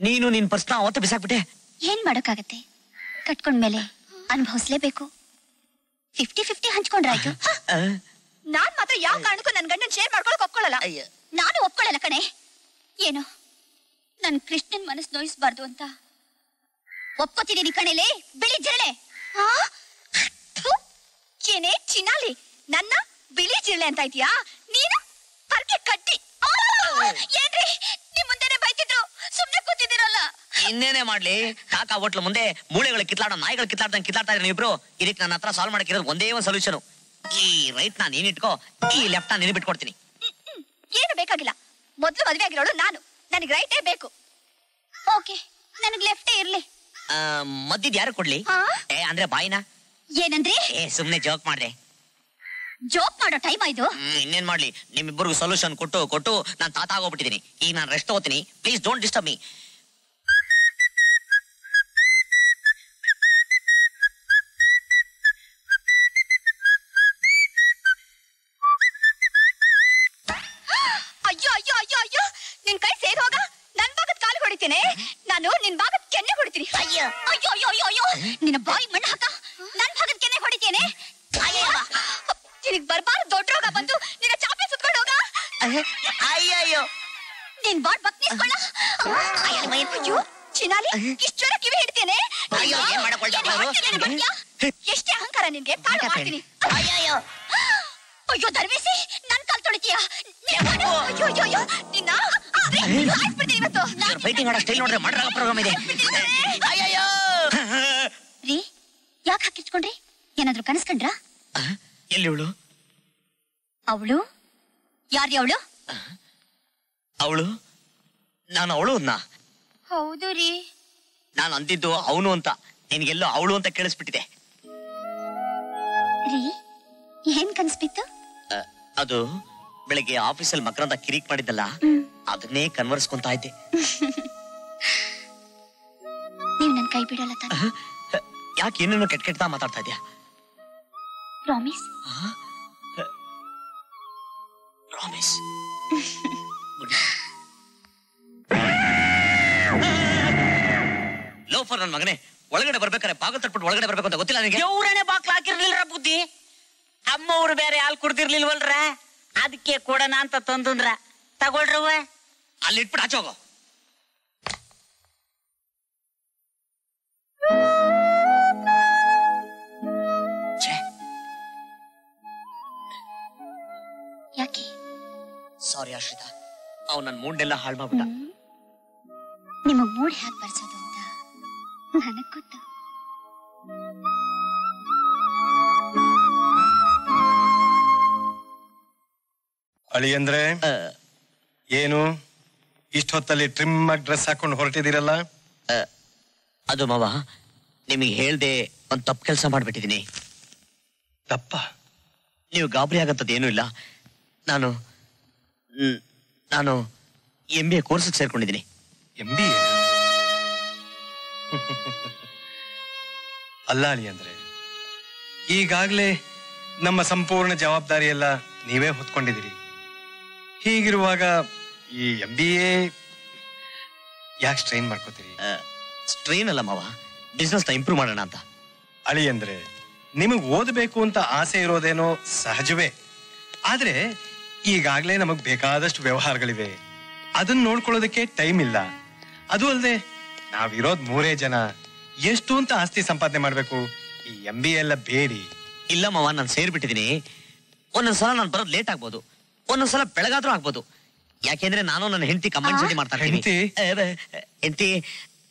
ನೀನು ನಿನ್ ಪರ್ಸ್ನ ಅವತ್ತು ಬಿಸಾಕ್ಬಿಟ್ಟೆ. ಏನ್ ಮಾಡೋಕ್ಕಾಗತ್ತೆ, ಕಟ್ಕೊಂಡ್ಮೇಲೆ ಅನುಭವಿಸ್ಲೇಬೇಕು. 50-50 ಹಂಚ್ಕೊಂಡ್ರಾಯ್ತು. ನಾನ್ ಮಾತ್ರ ಯಾವ ಕಾರಣಕ್ಕೂ ನನ್ ಗಂಡನ್ ಶೇರ್ ಮಾಡ್ಕೊಳಕ್ ಒಪ್ಕೊಳ್ಳಲ್ಲ. ನಾನು ಒಪ್ಕೊಳ್ಳಲ್ಲ ಕಣೆ. ಏನು, ನನ್ ಕೃಷ್ಣನ್ ಮನಸ್ಸು ನೋಯಿಸ್ಬಾರ್ದು ಅಂತ ಒಪ್ಕೋತಿದ್ದೀನಿ ಕಣೆಲೆ. ಬಿಳಿ ಜಿರಳೆ. ಏನೇ ಚಿನ್ನಾಲಿ, ನನ್ನ ಬಿಳಿ ಜಿರಳೆ ಅಂತ ಇದೀಯಾ ನೀನು? ಪರ್ಕೆ ಕಟ್ಟಿ. ಏನ್ರಿ, ನಿಮ್ ಮುಂದೆನೆ ಬೈತಿದ್ರು, ಸುಮ್ನೆ ಕೂತಿದ್ದೀರಲ್ಲ. ಇನ್ನೇನೆ ಮಾಡ್ಲಿ, ಕಾಕಾ ಹೋಟ್ಲು ಮುಂದೆ ಮೂಳೆಗಳು ಕಿತ್ಲಾಡೋ ನಾಯಿಗಳು ಕಿತ್ಲಾಡ್ತಾ ಇದ್ರೆ ಇಬ್ರು. ಇದಕ್ಕೆ ನನ್ನ ಹತ್ರ ಸಾಲ್ವ್ ಮಾಡಕ್ಕಿರೋದು ಒಂದೇ ಒಂದು ಸೊಲ್ಯೂಷನ್. ಈ ರೈಟ್ ನಾ ನೀನ್ ಇಟ್ಕೋ, ಈ ಲೆಫ್ಟ್ ನಾ ನೀನು ಬಿಟ್ಕೊಡ್ತೀನಿ. ಏನು ಬೇಕಾಗಿಲ್ಲ, ಮೊದ್ಲು ಮದ್ವೆ ಆಗಿರೋಳು ನಾನು, ನನಗೆ ರೈಟೇ ಬೇಕು. ಓಕೆ, ನನಗೆ ಲೆಫ್ಟೇ ಇರ್ಲಿ. ಮದ್ದಿದ್ ಯಾರು ಕೊಡ್ಲಿ? ಅಂದ್ರೆ ಬಾಯಿನ? ಏನಂದ್ರಿ? ಸುಮ್ನೆ ಜೋಕ್ ಮಾಡ್ದೆ. ಜೋಕ್ ಮಾಡೋ ಟೈಮ್ ಆಯ್ತು. ಇನ್ನೇನ್ ಮಾಡ್ಲಿ, ನಿಮ್ಮಿಬ್ಬರಿಗೂ ಸೊಲ್ಯೂಷನ್ ಕೊಟ್ಟು ನಾನು ತಾತ ಆಗೋಗ್ಬಿಟ್ಟಿದ್ದೀನಿ. ಈಗ ನಾನು ರೆಸ್ಟ್ ತಗೋತೀನಿ. Please don't disturb me. ಅಯ್ಯೋ ಅಯ್ಯೋ ಅಯ್ಯೋ ಅಯ್ಯೋ, ನಿನ್ ಕೈ ಸೇರ್ ಹೋಗ. ನನ್ ಭಾಗದ ಕಾಲು ಹೊಡಿತೇನೆ ನಾನು, ನಿನ್ ಭಾಗದ ಕೆನ್ನೆ ಹೊಡಿತೀನಿ. ಅಯ್ಯೋ ಅಯ್ಯೋ ಅಯ್ಯೋ ಅಯ್ಯೋ ಅಯ್ಯೋ, ನಿನ್ನ ಬಾಯಿ ಮಣ್ಣು ಹಾಕ. ನನ್ ಭಾಗದ ಕೆನ್ನೆ ಹೊಡಿತೇನೆ. ನಿನಗ್ ಬರ್ಬಾರ್ದು ದೊಡ್ಡ ರೋಗ ಬಂತು, ನಿನ್ನ ಚಾಪೆ ಸುತ್ಕೊಂಡು ಹೋಗ. ಅಯ್ಯಯ್ಯೋ, ನಿನ್ ಬಾಡ್ ಬಕ್ನಿಸ್ಕೊಳ್ಳ. ಅಯ್ಯೋ ಚಿನಾಲಿ, ಇಷ್ಟು ಜನ ಕಿವಿ ಹಿಡ್ತೇನೆ. ಅಯ್ಯೋ, ಏನ್ ಮಾಡಕ್ ಹೊರಟಿದ್ಯಾ? ಎಷ್ಟೇ ಅಹಂಕಾರ ನಿನ್ಗೆ, ಕಾಲು ಮಾಡ್ತೀನಿ. ಅಯ್ಯಯ್ಯೋ, ಅಯ್ಯೋ ದರ್ವೇಸಿ, ನನ್ ಕಾಲ್ ತೊಳಿತೀಯ? ಅಯ್ಯೋ ಅಯ್ಯೋ ಅಯ್ಯೋ, ನಿನ್ನ ಹಾಕ್ಬಿಡ್ತೀನಿ ಇವತ್ತು. ಫೈಟಿಂಗ್ ಮಾಡೋ ಸ್ಟೈಲ್ ನೋಡ್ರೆ ಮಾಡ್ರಾಗ ಪ್ರೋಗ್ರಾಮ್ ಇದೆ. ಅಯ್ಯಯ್ಯೋ ರೀ, ಯಾಕೆ ಹಾಕಿಟ್ಕೊಂಡ್ರಿ? ಏನಾದ್ರು ಕನಸ್ಕೊಂಡ್ರಾ? ಎಲ್ಲಿ ಅವಳು? ಅವಳು ಯಾರ್ರಿ? ಅವಳು ಅವಳು ನಾನು ಅವಳು ಅನ್ನ. ಹೌದು ರೀ, ನಾನು ಅಂದಿದ್ದು ಅವನು ಅಂತ, ನಿನ್ಗೆಲ್ಲೋ ಅವಳು ಅಂತ ಕೇಳಿಸ್ಬಿಟ್ಟಿದೆ. ರೀ, ಏನ್ ಕನ್ಸ್ಬಿತ್ತು? ಅದು ಬೆಳಿಗ್ಗೆ ಆಫೀಸಲ್ಲಿ ಮಕ್ಕಳಂತ ಕಿರಿಕ್ ಮಾಡಿದ್ದಲ್ಲ, ಅದನ್ನೇ ಕನ್ವರ್ಸ್ಕೊಂತ ಇದ್ದೆ. ನೀವ್ ನನ್ ಕೈ ಬಿಡಲ್ಲ ತಾನೆ? ಯಾಕೆ ಏನೇನೋ ಕೆಟ್ಟ ಮಾತಾಡ್ತಾ ಇದ್ಯಾ? ಪ್ರಾಮಿಸ್? ಪ್ರಾಮಿಸ್. ಲೋಫರ್ ನನ್ ಮಗನೇ, ಒಳಗಡೆ ಬರ್ಬೇಕಾರೆ ಬಾಗಿಲು ತಟ್ಬಿಟ್ಟು ಒಳಗಡೆ ಬರ್ಬೇಕು ಅಂತ ಗೊತ್ತಿಲ್ಲ ನನಗೆ. ದೇವ್ರನೆ ಬಾಕ್ಲ ಹಾಕಿರ್ಲಿಲ್ರ ಬುದ್ಧಿ. ಅಮ್ಮವ್ರು ಬೇರೆ ಹಾಲು ಕುಡ್ದಿರ್ಲಿಲ್ವಲ್ರ, ಅದಕ್ಕೆ ಕೊಡೋಣ ಅಂತ ತಂದುಂದ್ರ. ತಗೊಳ್ರವ. ಅಲ್ಲಿ ಇಟ್ಬಿಟ್ಟು ಆಚೆ ಹೋಗೋ. ಯಾಕೆ? ಸಾರಿ ಆಶ್ರಿತಾ, ಅವ್ನು ನನ್ನ ಮೂಡ್ನೆಲ್ಲ ಹಾಳು ಮಾಡ್ಬಿಟ್ಟ. ನಿಮಗ್ ಮೂಡ್ ಹ್ಯಾಕ್ ಬರ್ಸೋದು ಅಂತ ನನಗ್ ಗೊತ್ತು. ಅಳಿ ಅಂದ್ರೆ ಏನು ಇಷ್ಟೊತ್ತಲ್ಲಿ ಟ್ರಿಮ್ ಆಗಿ ಡ್ರೆಸ್ ಹಾಕೊಂಡು ಹೊರಟಿದ್ದೀರಲ್ಲ? ಅದು ಮಾವ, ನಿಮಗೆ ಹೇಳ್ದೆ ಒಂದ್ ತಪ್ಪು ಕೆಲಸ ಮಾಡ್ಬಿಟ್ಟಿದೀನಿ. ತಪ್ಪ? ನೀವು ಗಾಬರಿ ಆಗಂತದ್ದು ಏನೂ ಇಲ್ಲ. ನಾನು MBA ಕೋರ್ಸ್ಗೆ ಸೇರ್ಕೊಂಡಿದ್ದೀನಿ. MBA? ಅಲ್ಲ ಅಳಿ ಅಂದ್ರೆ, ಈಗಾಗ್ಲೇ ನಮ್ಮ ಸಂಪೂರ್ಣ ಜವಾಬ್ದಾರಿ ಎಲ್ಲ ನೀವೇ ಹೊತ್ಕೊಂಡಿದ್ದೀರಿ. ಹೀಗಿರುವಾಗ ಈ MBA ಯಾಕೆ ಸ್ಟ್ರೈನ್ ಮಾಡ್ಕೋತೀರಿ? ಸ್ಟ್ರೈನ್ ಅಲ್ಲ ಮಾವ, ಬಿಸ್ನೆಸ್ ನ ಇಂಪ್ರೂವ್ ಮಾಡೋಣ ಅಂತ. ಅಳಿ ಅಂದ್ರೆ ನಿಮಗ್ ಓದಬೇಕು ಅಂತ ಆಸೆ ಇರೋದೇನೋ ಸಹಜವೇ. ಆದ್ರೆ ಈಗಾಗ್ಲೇ ನಮಗ್ ಬೇಕಾದಷ್ಟು ವ್ಯವಹಾರಗಳಿವೆ, ಅದನ್ನ ನೋಡ್ಕೊಳ್ಳೋದಕ್ಕೆ ಟೈಮ್ ಇಲ್ಲ. ಅದು ಅಲ್ಲದೆ ನಾವಿರೋದ್ 3 ಜನ, ಎಷ್ಟು ಅಂತ ಆಸ್ತಿ ಸಂಪಾದನೆ ಮಾಡ್ಬೇಕು? ಈ MBA ಎಲ್ಲ ಬೇಡಿ. ಇಲ್ಲ ಮಾವ, ನಾನು ಸೇರ್ಬಿಟ್ಟಿದೀನಿ. ಒಂದೊಂದ್ಸಲ ನಾನು ಬರೋದು ಲೇಟ್ ಆಗ್ಬೋದು, ಒಂದೊಂದ್ಸಲ ಬೆಳಗಾದ್ರೂ ಆಗ್ಬೋದು. ಯಾಕೆಂದ್ರೆ ನಾನು ನನ್ನ ಹೆಂಡತಿ ಕಂಬೈನ್ ಸ್ಟಡಿ ಮಾಡ್ತಾ ಇರ್ತೀನಿ. ಹೆಂಡತಿ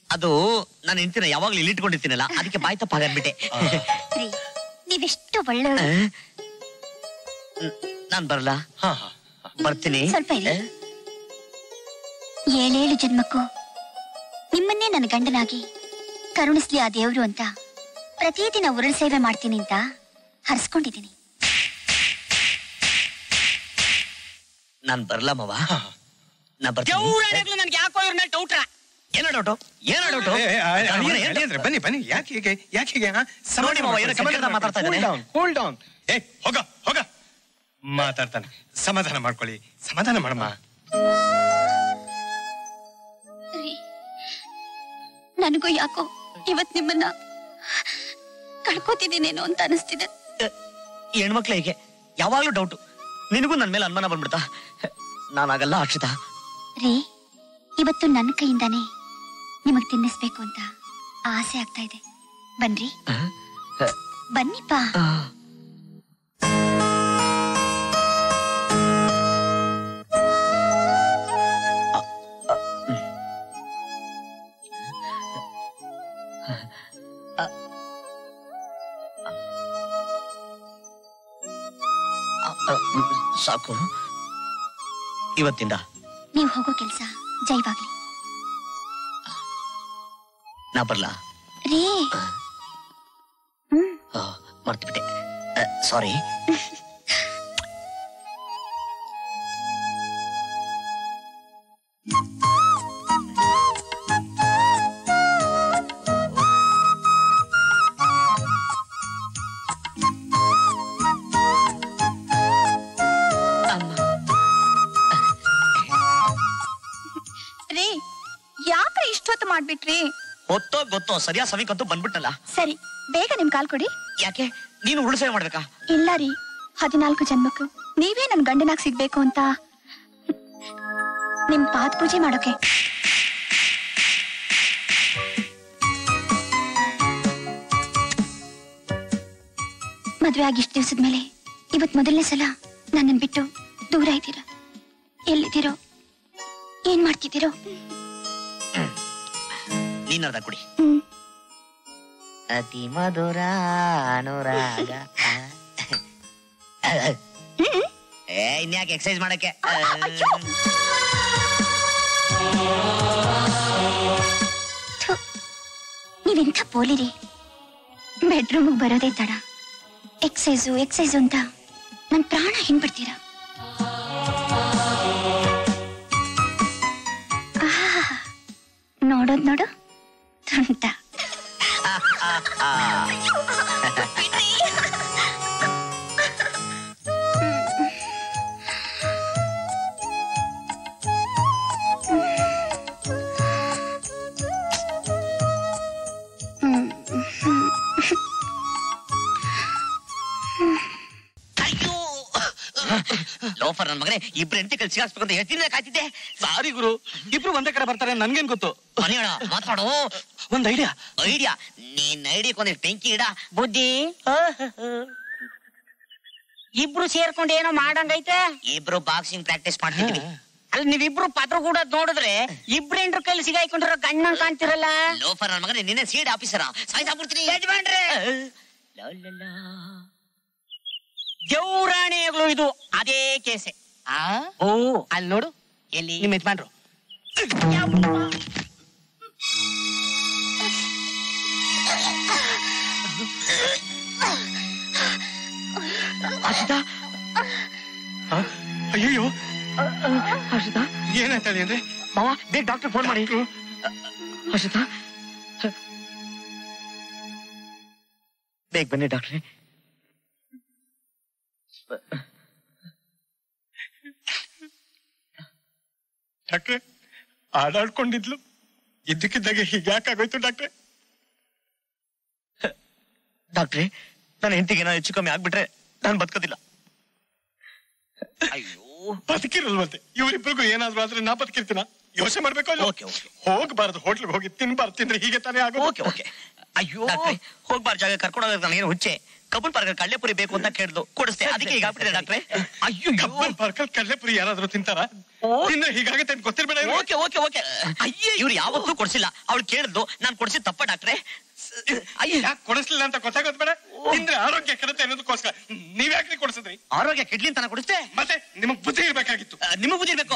ಅದು ನನ್ನ ಹೆಂಡತಿನ ಯಾವಾಗ್ಲೂ ಇಲ್ಲಿ ಇಟ್ಕೊಂಡಿರ್ತೀನಲ್ಲ, ಅದಕ್ಕೆ ಬಾಯ್ ತಪ್ಪ ಹಾಗಾಗ್ಬಿಟ್ಟೆ. ನೀವೆಷ್ಟು ಒಳ್ಳೆಯವರು. ನಾನ್ ಬರಲ್ಲ. ಬರ್ತೀನಿ. ಸ್ವಲ್ಪ ಇರಿ. 7 ಜನ್ಮಕ್ಕೂ ನಿಮ್ಮನ್ನೇ ನನ್ನ ಗಂಡನಾಗಿ ಕರುಣಿಸ್ಲಿ ಆ ದೇವ್ರು ಅಂತ ಪ್ರತಿದಿನ ಉರುಳು ಸೇವೆ ಮಾಡ್ತೀನಿ ಅಂತ ಹರ್ಸ್ಕೊಂಡಿದ್ದೀನಿ. ನಾನ್ ಬರಲ್ಲ ಮಾವ, ನಾ ಬರ್ತೀನಿ. ನನ್ಗೆ ಯಾಕೋ ಇವ್ರ ಮೇಲೆ ಡೌಟ್ರ. ಏನೋ ಡೌಟು? ಏನೋ ಡೌಟು? ಬನ್ನಿ ಬನ್ನಿ, ಯಾಕೆ ಹೀಗೆ ನೋಡಿ ಮಾವ, ಏನೋ ಕೆಟ್ಟದ ಮಾತಾಡ್ತಾ ಇದ್ದಾನೆ. Cool down. ಹೋಗ ಹೋಗ, ಮಾತಾಡ್ತಾನೆ. ಸಮಾಧಾನ ಮಾಡ್ಕೊಳ್ಳಿ, ಸಮಾಧಾನ ಮಾಡಮ್ಮ. ನನಗೂ ಯಾಕೋ ಇವತ್ ನಿಮ್ಮನ್ನ ಕಳ್ಕೊತಿದ್ದೀನೇನೋ ಅಂತ ಅನಿಸ್ತಿದೆ. ಈ ಹೆಣ್ಮಕ್ಳು ಹೇಗೆ ಯಾವಾಗ್ಲೂ ಡೌಟು. ನಿನಗೂ ನನ್ ಮೇಲೆ ಅನುಮಾನ ಬಂದ್ಬಿಡ್ತಾ? ನಾನಾಗಲ್ಲ ಅಕ್ಷಿತಾ. ರೀ, ಇವತ್ತು ನನ್ನ ಕೈಯಿಂದಾನೇ ನಿಮಗ್ ತಿನ್ನಿಸ್ಬೇಕು ಅಂತ ಆಸೆ ಆಗ್ತಾ ಇದೆ. ಬನ್ರಿ, ಬನ್ನಿಪ್ಪ. ಸಾಕು, ಇವತ್ತಿಂದ ನೀವು ಹೋಗೋ ಕೆಲಸ ಜೈವಾಗ್ಲಿ. ನಾ ಬರ್ಲಾ? ರೀ, ಮರ್ತ್ಬಿಟ್ಟೆ, ಸಾರಿ. ರೀ, ಯಾಕ್ರೆ ಇಷ್ಟೊತ್ತು ಮಾಡ್ಬಿಟ್ರಿ? ಹೊತ್ತೋ ಗೊತ್ತೋ ಸರಿಯಾ ಸಮಯಕ್ಕಂತೂ ಬಂದ್ಬಿಟ್ಟಲ್ಲ. ಸರಿ, ಬೇಗ ನಿಮ್ ಕಾಲ್ ಕೊಡಿ. ಯಾಕೆ ನೀನು ಉರುಳು ಸೇವೆ ಮಾಡ್ಬೇಕಾ? ಇಲ್ಲ ರೀ, 14 ಜನ್ಮಕ್ಕೂ ನೀವೇ ನನ್ ಗಂಡನಾಗ್ ಸಿಗ್ಬೇಕು ಅಂತ ನಿಮ್ ಪಾದ ಪೂಜೆ ಮಾಡೋಕೆ. ಮದ್ವೆ ಆಗಿ ಇಷ್ಟು ದಿವಸದ ಮೇಲೆ ಇವತ್ ಮೊದಲನೇ ಸಲ ನನ್ನನ್ ಬಿಟ್ಟು ದೂರ ಇದ್ದೀರಾ. ಎಲ್ಲಿದ್ದೀರೋ, ಏನ್ ಮಾಡ್ತಿದ್ದೀರೋ? ನೀನರ್ಧ ಕುಡಿ. ಅತಿ ಮಧುರ ಅನುರಾಗ. ಇನ್ಯಾಕೆ ಎಕ್ಸರ್ಸೈಸ್ ಮಾಡಕ್ಕೆ? ನೀವೆಂಥ ಪೋಲಿರಿ, ಬೆಡ್ರೂಮ್ಗೆ ಬರೋದೇ ತಡ ಎಕ್ಸೈಸು ಅಂತ ನನ್ ಪ್ರಾಣ ಹಿಂಡ್ಬಿಡ್ತೀರಾ. ನೋಡೋದ್ ನೋಡು ತುಂಟ. ಲೋಫರ್ ನನ್ ಮಗನೇ, ಇಬ್ರು ಹೆಂಡತಿ ಕಲ್ ಸಿಗಾಕ್ಸ್ಬೇಕು ಅಂತ ಹೇಳ್ತೀನಿ, ಕಾಯ್ತಿದ್ದೆ. ಸಾರಿ ಗುರು, ಇಬ್ರು ಒಂದೇ ಕಡೆ ಬರ್ತಾರೆ, ನನ್ಗೇನ್ ಗೊತ್ತು? ಮನೆಯೊಳ ಮಾತಾಡೋ. ಒಂದ್ ಐಡಿಯಾ. ನೀನ್ ಐಡಿಯಾಕ್ ಒಂದ್ ಬೆಂಕಿ ಇಡ. ಬುದ್ಧಿ, ಇಬ್ರು ಸೇರ್ಕೊಂಡು ಏನೋ ಮಾಡಂಗೈತೆ. ಇಬ್ರು ಬಾಕ್ಸಿಂಗ್ ಪ್ರಾಕ್ಟೀಸ್ ಮಾಡ್ತಿದ್ವಿ. ಅಲ್ಲಿ ನೀವಿಬ್ರು ಪತ್ರ ಕೂಡ ನೋಡಿದ್ರೆ ಇಬ್ರೇನ್ರು ಕೈಲಿ ಸಿಗಾಯ್ಕೊಂಡಿರೋ ಗಂಡ ಕಾಣ್ತಿರಲ್ಲ. ಲೋಫರ್ ನನ್ ಮಗನೇ, ನಿನ್ನೆ ಸೀಡ್ ಆಫೀಸರ ಸಾಯ್ಸಾಕ್ಬಿಡ್ತೀನಿ. ಯಜಮಾನ್ರೆ, ದೇವ್ರಾಣೆಗಳು ಇದು ಅದೇ ಕೇಸೆ. ಓ, ಅಲ್ಲಿ ನೋಡು, ಎಲ್ಲಿ ನಿಮ್ ಯಜಮಾನ್ರು. ಹರ್ಷಿತಾ, ಅಯ್ಯೋ ಹರ್ಷಿತಾ, ಏನಾಯ್ತಳಿ ಅಂದ್ರೆ? ಮಾವ, ಬೇಗ ಡಾಕ್ಟರ್ ಫೋನ್ ಮಾಡಿ. ಹರ್ಷಿತಾ, ಬೇಗ ಬನ್ನಿ ಡಾಕ್ಟ್ರೆ. ಡಾಕ್ಟ್ರೆ, ಆಡಾಡ್ಕೊಂಡಿದ್ಲು, ಇದ್ದಕ್ಕಿದ್ದಾಗೆ ಹೀಗ್ಯಾಕಾಗೋಯ್ತು ಡಾಕ್ಟ್ರೆ? ಡಾಕ್ಟ್ರೆ, ನನ್ನ ಹೆಂಡತಿಗೆ ಏನೋ ಹೆಚ್ಚು ಕಮ್ಮಿ ಆಗ್ಬಿಟ್ರೆ ನಾನು ಬದುಕೋದಿಲ್ಲ. ಅಯ್ಯೋ, ಬದುಕಿರಲ್ವಂತೆ. ಇವರಿಬ್ರಿಗೂ ಏನಾದ್ರು ಆದ್ರೆ ನಾ ಬದುಕಿರ್ತೀನ? ಯೋಚನೆ ಮಾಡ್ಬೇಕು. ಹೋಗ್ಬಾರ್ದು, ಹೋಟ್ಲಿಗೆ ಹೋಗಿ ತಿನ್ಬಾರ್ದು. ತಿಂದ್ರೆ ಹೀಗೆ ತಾನೇ ಆಗೋದು. ಓಕೆ. ಅಯ್ಯೋ, ಹೋಗ್ಬಾರ್ದು ಜಾಗ ಕರ್ಕೊಂಡು ಹೋಗೋದು ನಾನು ಏನು ಹುಚ್ಚೆ. ಕಬ್ಬನ್ ಪಾರ್ಕ್ ಕಳ್ಳೆಪುರಿ ಬೇಕು ಅಂತ ಕೇಳಿದ್ಲು, ಕೊಡಿಸ್ತೆ. ಅದಕ್ಕೆ ಈಗ ಆಗ್ಬಿಟ್ಟಿದೆ ಡಾಕ್ಟ್ರೆ. ಅಯ್ಯೋ, ಕಬ್ಬನ್ ಪಾರ್ಕ್ ಕಳ್ಳೆಪುರಿ ಯಾರಾದ್ರೂ ತಿಂತಾರ? ತಿಂದ್ರೆ ಹೀಗಾಗುತ್ತೆ ಅಂತ ಗೊತ್ತಿರ್ಬೇಡ. ಓಕೆ. ಅಯ್ಯೇ, ಇವ್ರು ಯಾವತ್ತೂ ಕೊಡ್ಸಿಲ್ಲ. ಅವಳು ಕೇಳಿದ್ಲು, ನಾನು ಕೊಡ್ಸಿದ್ ತಪ್ಪ ಡಾಕ್ಟ್ರೆ? ಅಯ್ಯ, ಯಾಕೆ ಕೊಡಿಸ್ಲಿಲ್ಲ ಅಂತ ಗೊತ್ತಾಗೋದ್ ಬೇಡ. ತಿಂದ್ರೆ ಆರೋಗ್ಯ ಕೆಡುತ್ತೆ ಅನ್ನೋದಕ್ಕೋಸ್ಕರ ನೀವ್ಯಾಕ್ರಿ ಕೊಡಿಸಿದ್ರಿ? ಆರೋಗ್ಯ ಕೆಡ್ಲಿ ಅಂತ ಕೊಡಿಸ್ತೆ. ಮತ್ತೆ ನಿಮಗ್ ಬುದ್ಧಿ ಇರ್ಬೇಕಾಗಿತ್ತು. ನಿಮಗ್ ಬುದ್ಧಿ ಇರ್ಬೇಕು.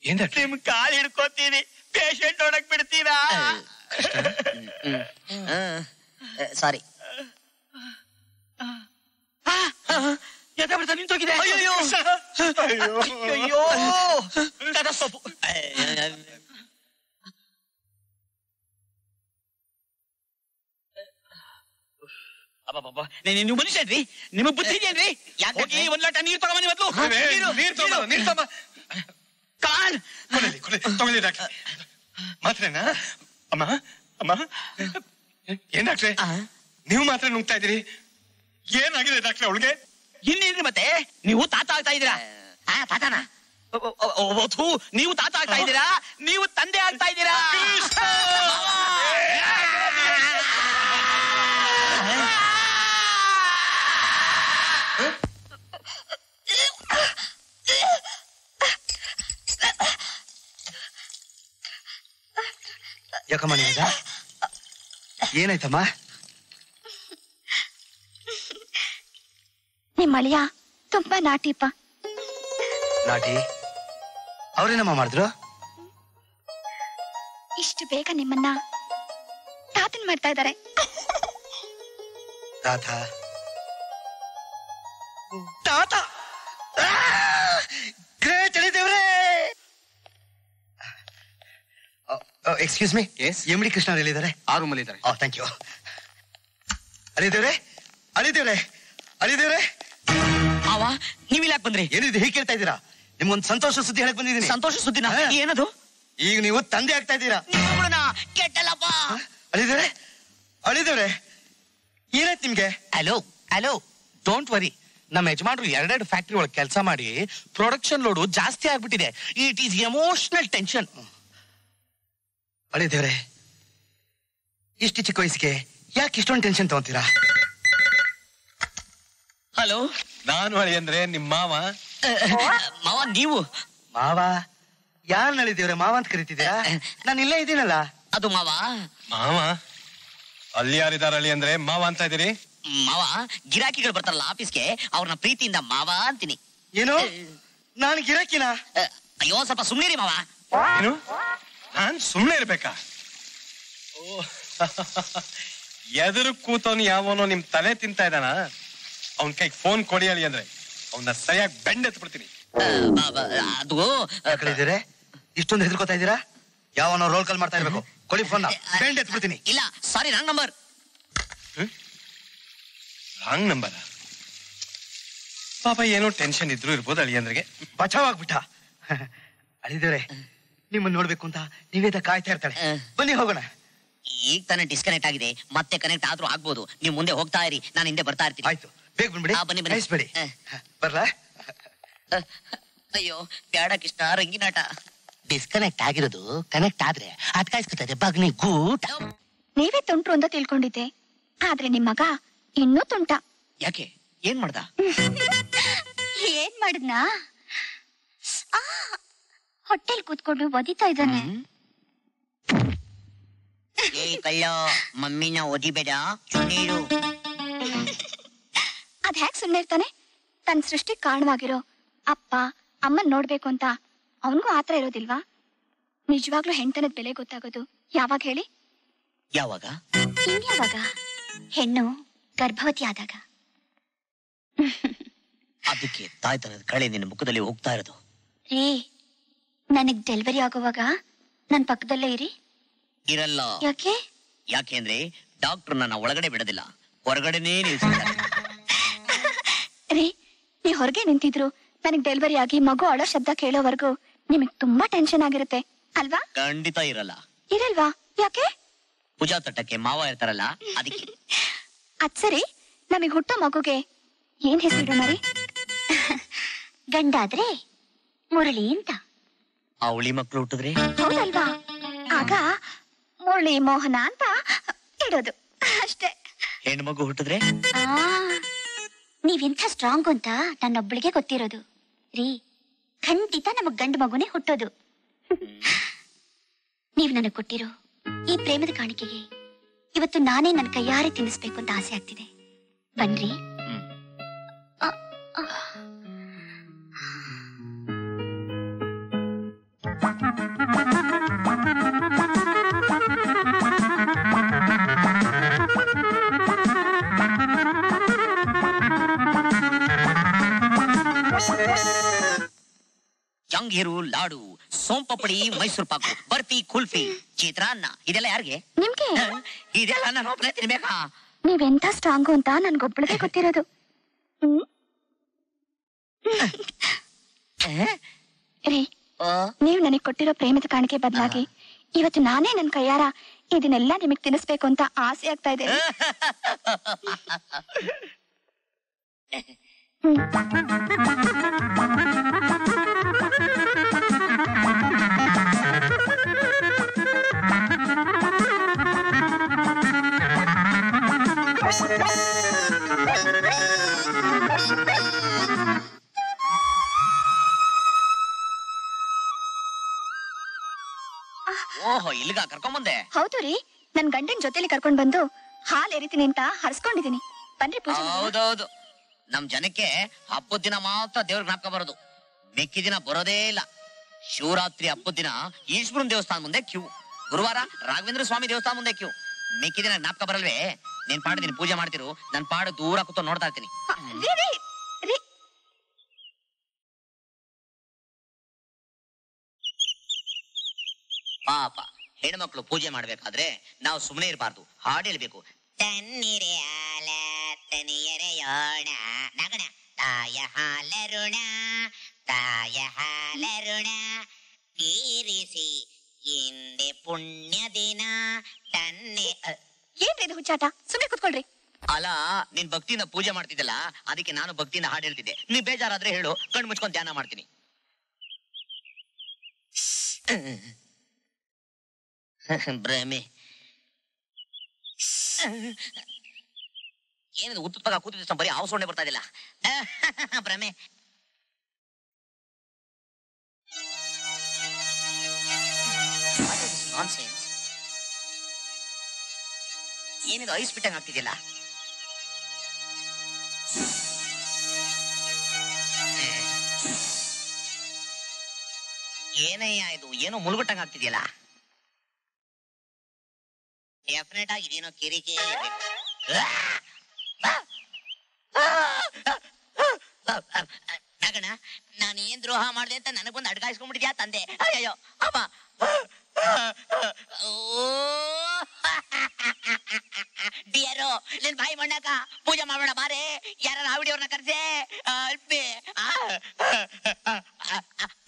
ಏನ್ ನಿಮ್ ಕಾಲ್ ಹಿಡ್ಕೋತೀನಿ, ಪೇಷಂಟ್ ನೋಡಕ್ ಬಿಡ್ತೀರಾ? ಸಾರಿ. ಎದೆ ನಿಂತೋಗಿದೆ. ಅಯ್ಯೋ, ಸೊಪ್ಪು. ನೀವು ಮನುಷ್ಯ ಇದ್ರಿ, ನಿಮಗ್ ಬುದ್ಧಿ ಇದೆಯೇನ್ರಿ? ಯಾಕೆ ಒಂದ್ ಲೋಟ ನೀರು ತಗೊಂಬನ್ನಿ ಮೊದ್ಲು. ಕಾಲ್ ತಗೊಳ್ಳಿ ಡಾಕ್ಟ್ರೆ. ಮಾತ್ರೇನಾ? ಅಮ್ಮ ಏನ್ ಡಾಕ್ಟ್ರೆ, ನೀವು ಮಾತ್ರ ನುಗ್ತಾ ಇದ್ದೀರಿ? ಏನಾಗಿದೆ ಡಾಕ್ಟ್ರೆ ಅವಳಿಗೆ? ಇನ್ನೇನ್ರಿ ಮತ್ತೆ, ನೀವು ತಾತ ಆಗ್ತಾ ಇದ್ದೀರಾ? ತಾತನ ನೀವು ತಾತ ಆಗ್ತಾ ಇದ್ದೀರಾ? ನೀವು ತಂದೆ ಆಗ್ತಾ ಇದ್ದೀರಾ? ಯಾಕಮ್ಮ ನೀಗ ಏನಾಯ್ತಮ್ಮ? ನಿಮ್ಮ ಅಳಿಯ ತುಂಬಾ ನಾಟಿಪ್ಪ. ನಾಟಿ? ಅವ್ರೇನಮ್ಮ ಮಾಡಿದ್ರು? ಇಷ್ಟು ಬೇಗ ನಿಮ್ಮನ್ನ ತಾತನ್ ಮಾಡ್ತಾ ಇದ್ದಾರೆ. ತಾತ ಗ್ರೇಟ್ ಅಳಿದೇವ್ರೆ. Excuse me, M D Krishna ಎಲ್ಲಿದ್ದಾರೆ? ಆ ರೂಮಲ್ಲಿ ಇದ್ದಾರೆ. Thank you. ಅಳಿದೇವ್ರೆ ಅವ ನೀವ್ ಯಾಕೆ ಬಂದ್ರಿ? ಏನಿದೆ ಹೀಗೆ ಕೇಳ್ತಾ ಇದ್ದೀರಾ? ನಿಮ್ಗೊಂದು ಸಂತೋಷ ಸುದ್ದಿ ಹೇಳಕ್ ಬಂದಿದ್ದೀನಿ. ಸಂತೋಷ ಸುದ್ದಿನ? ಏನದು? ಈಗ ನೀವು ತಂದೆ ಆಗ್ತಾ ಇದ್ದೀರಾ. ಕೆಟ್ಟಲ್ಲಪ್ಪ. ಅಳಿದೇವ್ರೆ ಏನಾಯ್ತು ನಿಮ್ಗೆ? Hello, don't worry. ನಮ್ಮ ಯಜಮಾನ್ರು 2 ಫ್ಯಾಕ್ಟ್ರಿ ಒಳಗೆ ಕೆಲಸ ಮಾಡಿ ಪ್ರೊಡಕ್ಷನ್ ಲೋಡು ಜಾಸ್ತಿ ಆಗ್ಬಿಟ್ಟಿದೆ. It is emotional tension. ಅಳಿದೇವ್ರೆ, ಇಷ್ಟು ಚಿಕ್ಕ ವಯಸ್ಸಿಗೆ ಯಾಕೆ ಇಷ್ಟೊಂದು ಟೆನ್ಷನ್ ತಗೊಂತೀರಾ? ಹಲೋ, ನಾನು ಅಳಿ ಅಂದ್ರೆ ನಿಮ್ಮ ಮಾವ. ಮಾವ ನೀವು? ಮಾವ? ಯಾರು ಅಳಿದೇವ್ರೆ ಮಾವ ಅಂತ ಕರಿತಿದ್ದೀರಾ? ನಾನು ಇಲ್ಲೇ ಇದ್ದೀನಲ್ಲ. ಅದು ಮಾವ. ಅಲ್ಲಿ ಯಾರಿದಾರ ಅಳಿ ಅಂದ್ರೆ ಮಾವ ಅಂತ ಇದೀರಿ? ಮಾವ, ಗಿರಾಕಿಗಳು ಬರ್ತಾರಲ್ಲ ಆಫೀಸ್ಗೆ, ಅವ್ರನ್ನ ಪ್ರೀತಿಯಿಂದ ಮಾವ ಅಂತೀನಿ. ಏನು? ನಾನು ಗಿರಾಕಿನ? ಅಯ್ಯೋ, ಸ್ವಲ್ಪ ಸುಮ್ಮನಿರಿ ಮಾವ. ಏನು? ನಾನ್ ಸುಮ್ನೆ ಇರ್ಬೇಕಾ? ಎದುರು ಕೂತವನು ಯಾವನೋ ನಿಮ್ ತಲೆ ತಿಂತಾ ಇದ್ದಾನ, ಅವನ್ ಕೈಗೆ ಫೋನ್ ಕೊಡಿ ಅಳಿ ಅಂದ್ರೆ ಅವನ್ನ ಸರಿಯಾಗಿ ಬೆಂಡ್ ಎತ್ಬಿಡ್ತೀನಿ. ಅದು ಯಾಕಂದ್ರೆ ಇಷ್ಟೊಂದು ಹೆದರ್ಕೋತಾ ಇದ್ದೀರಾ? ಯಾವನೋ ರೋಲ್ ಕಾಲ್ ಮಾಡ್ತಾ ಇರ್ಬೇಕು. ಕೊಡಿ ಫೋನ್, ಬೆಂಡ್ ಎತ್ಬಿಡ್ತೀನಿ. ಇಲ್ಲ, sorry, wrong number. Wrong number? ಪಾಪ ಏನೋ ಟೆನ್ಷನ್ ಇದ್ರು ಇರ್ಬೋದು ಅಳಿ ಅಂದ್ರಿಗೆ. ಬಚಾವ್ ಆಗ್ಬಿಟ್ಟ. ಅಳಿದೇವ್ರೆ, ನಿಮ್ಮನ್ನ ನೋಡ್ಬೇಕು ಅಂತ ನೀವೇದ ಕಾಯ್ತಾ ಇರ್ತಾಳೆ. ಬನ್ನಿ ಹೋಗೋಣ. ಈಗ ತಾನೇ ಡಿಸ್ಕನೆಕ್ಟ್ ಆಗಿದೆ, ಮತ್ತೆ ಕನೆಕ್ಟ್ ಆದ್ರೂ ಆಗ್ಬೋದು. ನೀವು ಮುಂದೆ ಹೋಗ್ತಾ ಇರಿ, ನಾನು ಹಿಂದೆ ಬರ್ತಾ ಇರ್ತೀನಿ. ಆಯ್ತು, ಬೇಗ ಬಂದ್ಬಿಡಿ. ಬನ್ನಿ. ಬರ್ಲಾ? ಅಯ್ಯೋ ಬೇಡ ಕೃಷ್ಣ, ರಂಗಿನಾಟ. ಡಿಸ್ಕನೆಕ್ಟ್ ಆಗಿರೋದು ಕನೆಕ್ಟ್ ಆದ್ರೆ ಅದ್ ಕಾಯಿಸ್ಕೊತಾರೆ ಬಗ್ನಿ ಗೂಟ. ನೀವೇ ತುಂಟ್ರು ಅಂತ ತಿಳ್ಕೊಂಡಿದ್ದೆ, ಆದ್ರೆ ನಿಮ್ ಮಗ ಇನ್ನೂ ತುಂಟ. ಯಾಕೆ? ಏನ್ ಮಾಡ್ದ? ಏನ್ ಮಾಡಿದ್ನಾ? ಹೊಟ್ಟೆಲ್ ಕೂತ್ಕೊಂಡು ಒದಿತಾ ಇದ್ದಾನೆ. ಏ ಕಳ್ಳ, ಮಮ್ಮಿನ ಒದಿಬೇಡ, ಸುಮ್ಮನಿರು. ಅದ್ ಹ್ಯಾಕ್ ಸುಮ್ನೆ ಇರ್ತಾನೆ? ತನ್ನ ಸೃಷ್ಟಿ ಕಾರಣವಾಗಿರೋ ಅಪ್ಪ ಅಮ್ಮನ್ ನೋಡ್ಬೇಕು ಅಂತ ಅವನ್ಗೂ ಆತರ ಇರೋದಿಲ್ವಾ? ನಿಜವಾಗ್ಲೂ ಹೆಣ್ತನದ ಬೆಲೆ ಗೊತ್ತಾಗೋದು ಯಾವಾಗ ಹೇಳಿ? ಯಾವಾಗ? ಇನ್ಯಾವಾಗ? ಹೆಣ್ಣು ಗರ್ಭವತಿ ಆದಾಗ. ಅದಕ್ಕೆ ತಾಯ್ತನದ ಕಳೆ ನಿನ್ನ ಮುಖದಲ್ಲಿ ಹೋಗ್ತಾ ಇರೋದು. ರೇ, ನನಗ್ ಡೆಲಿವರಿ ಆಗುವಾಗ ನನ್ ಪಕ್ಕದಲ್ಲೇ ಇರಿ. ಇರಲ್ಲ. ಯಾಕೆ? ಯಾಕೆಂದ್ರೆ ಡಾಕ್ಟರ್ ನನ್ನ ಒಳಗಡೆ ಬಿಡೋದಿಲ್ಲ, ಹೊರಗಡೆನೇ ನಿಲ್ಸಿದ್ದಾರೆ. ರೀ, ನೀ ಹೊರಗೆ ನಿಂತಿದ್ರು ನನಗ್ ಡೆಲಿವರಿ ಆಗಿ ಮಗು ಅಳೋ ಶಬ್ದ ಕೇಳೋವರೆಗೂ ನಿಮಗ್ ತುಂಬಾ ಟೆನ್ಷನ್ ಆಗಿರುತ್ತೆ ಅಲ್ವಾ? ಖಂಡಿತ ಇರಲ್ಲ. ಇರಲ್ವಾ? ಯಾಕೆ? ಪೂಜಾ ತಟ್ಟಕ್ಕೆ ಮಾವ ಇರ್ತಾರಲ್ಲ ಅದಕ್ಕೆ. ಅದ್ ಸರಿ, ನಮಗ್ ಹುಟ್ಟೋ ಮಗುಗೆ ಏನ್ ಹೆಸರಿಡೋಣ ರೀ? ಗಂಡಾದ್ರೆ ಮುರಳಿ ಅಂತ. ಅವಳಿ ಮಕ್ಳು ಹುಟ್ಟಿದ್ರೆ? ಹೌದಲ್ವಾ, ಆಗ ಮುರಳಿ ಮೋಹನ ಅಂತ ಇಡೋದು ಅಷ್ಟೇ. ಹೆಣ್ಣು ಮಗು ಹುಟ್ಟಿದ್ರೆ? ನೀವೆಂಥ ಸ್ಟ್ರಾಂಗ್ ಅಂತ ನನ್ನೊಬ್ಬಳಿಗೆ ಗೊತ್ತಿರೋದು ರೀ. ಖಂಡಿತ ನಮಗ್ ಗಂಡು ಮಗುನೇ ಹುಟ್ಟೋದು. ನೀವ್ ನನಗ್ ಕೊಟ್ಟಿರೋ ಈ ಪ್ರೇಮದ ಕಾಣಿಕೆಗೆ ಇವತ್ತು ನಾನೇ ನನ್ನ ಕೈಯಾರೆ ತಿನ್ನಿಸ್ಬೇಕು ಅಂತ ಆಸೆ ಆಗ್ತಿದೆ. ಬನ್ರಿ. ಜಂಗೀರು, ಲಾಡು, ಸೋಂಪಪಡಿ, ಮೈಸೂರು ಪಾಕು, ಬರ್ಫಿ, ಕುಲ್ಫಿ, ಚಿತ್ರಾನ್ನ ಇದೆಲ್ಲ ಯಾರಿಗೆ? ನಿಮ್ಗೆ. ಇದೆಲ್ಲ ನಾನು ಒಬ್ಬನೇ ತಿನ್ಬೇಕಾ? ನೀವೆಂತ ಸ್ಟ್ರಾಂಗು ಅಂತ ನನ್ಗೊಬ್ಬಳಿಗೆ ಗೊತ್ತಿರೋದು. ರೀ, ನೀವ್ ನನಗ್ ಕೊಟ್ಟಿರೋ ಪ್ರೇಮದ ಕಾಣಿಕೆ ಬದಲಾಗಿ ಇವತ್ತು ನಾನೇ ನನ್ ಕೈಯಾರ ಇದನ್ನೆಲ್ಲ ನಿಮಗ್ ತಿನ್ನಿಸ್ಬೇಕು ಅಂತ ಆಸೆ ಆಗ್ತಾ ಇದೆ. ಓಹೋ, ಇಲ್ಲಿಗ ಕರ್ಕೊಂಡ್ ಬಂದೆ? ಹೌದು ರೀ, ನನ್ ಗಂಡನ್ ಜೊತೆಲಿ ಕರ್ಕೊಂಡ್ ಬಂದು ಹಾಲ್ ಎರಿತೀನಿ ಅಂತ ಹರ್ಸ್ಕೊಂಡಿದೀನಿ. ಬನ್ರಿ ಪೂಜೆ. ಹೌದೌದು, ನಮ್ ಜನಕ್ಕೆ ಹಬ್ಬದ ದಿನ ಮಾತ್ರ ದೇವ್ರ ಜ್ಞಾಪಕ ಬರೋದು, ಮಿಕ್ಕಿ ದಿನ ಬರೋದೇ ಇಲ್ಲ. ಶಿವರಾತ್ರಿ ಹಬ್ಬದ ದಿನ ಈಶ್ವರನ್ ದೇವಸ್ಥಾನ ಮುಂದೆ ಕ್ಯೂ, ಗುರುವಾರ ರಾಘವೇಂದ್ರ ಸ್ವಾಮಿ ದೇವಸ್ಥಾನ ಮುಂದೆ ಕ್ಯೂ. ಮಿಕ್ಕಿ ದಿನ ಜ್ಞಾಪಕ ಬರಲ್ವೇ? ನೀನ್ ಪಾಡಿದೀನಿ ಪೂಜೆ ಮಾಡ್ತಿರು, ನನ್ ಪಾಡು ದೂರ ಕೂತ್ಕೊಂಡು ನೋಡ್ತಾ ಇರ್ತೀನಿ. ಪಾಪ ಹೆಣ್ಮಕ್ಳು ಪೂಜೆ ಮಾಡ್ಬೇಕಾದ್ರೆ ನಾವು ಸುಮ್ಮನೆ ಇರಬಾರ್ದು, ಹಾಡು ಹೇಳ್ಬೇಕು. ತನ್ನಿರೆ ಹಾಲ ತನಿಯರೆಯೋಣ ನಗಣ ತಾಯ ಹಾಲರುಣ ತಾಯ ಹಾಲರುಣ ತೀರಿಸಿ ಹಿಂದೆ ಪುಣ್ಯ ದಿನ ತನ್ನೆ. ಏನ್ರಿ ಇದು ಹುಚ್ಚಾಟ? ಸುಮ್ಮನೆ ಕುತ್ಕೊಳ್ರಿ. ಅಲ್ಲ, ನೀನ್ ಭಕ್ತಿಯಿಂದ ಪೂಜೆ ಮಾಡ್ತಿದ್ದಲ್ಲ, ಅದಕ್ಕೆ ನಾನು ಭಕ್ತಿಯಿಂದ ಹಾಡು ಹೇಳ್ತಿದ್ದೆ. ನೀ ಬೇಜಾರಾದ್ರೆ ಹೇಳು, ಕಣ್ಣು ಮುಚ್ಕೊಂಡು ಧ್ಯಾನ ಮಾಡ್ತೀನಿ. ಭ್ರಮೆ ಏನಿದು ಉತ್ತುತ್ತಾಗ ಕೂತಿದ್ದ ಬರೀ ಹಾವು ಸೊಂಡೆ ಬರ್ತಾ ಇದಿಲ್ಲ. ಭ್ರಮೆ. ಏನಿದು ಐಸ್ ಬಿಟ್ಟಂಗ್ ಆಗ್ತಿದ್ಯಲ್ಲ? ಏನಯ್ಯ ಇದು, ಏನೋ ಮುಳುಗುಟ್ಟಂಗ್ ಆಗ್ತಿದ್ಯಲ್ಲ? ಡೆಫಿನೆಟ್ ಆಗಿ ಇದೇನೋ ಕಿರಿಕೆ ಇರ್ಬೇಕು. ನಗಣ, ನಾನು ಏನ್ ದ್ರೋಹ ಮಾಡಿದೆ ಅಂತ ನನಗೊಂದು ಅಡ್ಗಾಯಿಸ್ಕೊಂಡ್ಬಿಟ್ಟಿದ್ಯಾ ತಂದೆ? ಅಯ್ಯೋ ಅಮ್ಮ, ಡಿಯರೋ ನಿನ್ ಬಾಯಿ ಮಣ್ಣಾಕ ಪೂಜೆ ಮಾಡೋಣ ಬಾರೆ. ಯಾರ ಆವಿಡಿಯವ್ರನ್ನ ಕರ್ಸೆ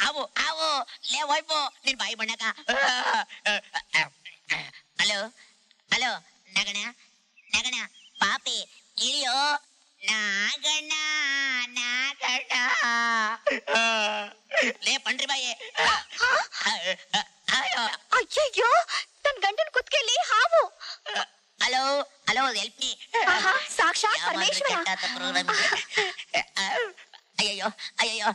ಅವು ಅವು ಲೇ ವೈಪು ನಿನ್ ಬಾಯಿ ಮಣ್ಣಾಕ. ಹಲೋ ಹಲೋ, ನಗಣ ನಗಣ ಪಾಪಿ ಇಳಿಯೋ. ನಾಗಣ್ಣ ನಾಗಣ್ಣ ಲೇ ಪಂಡ್ರಿ ಬಾಯಿ. ಅಯ್ಯಯ್ಯೋ, ನನ್ ಗಂಡನ್ ಕುತ್ಕೆಲಿ ಹಾವು. Hello hello, help me. ಸಾಕ್ಷಾತ್ ಪರಮೇಶ್ವರ. ಅಯ್ಯಯ್ಯೋ ಅಯ್ಯಯ್ಯೋ,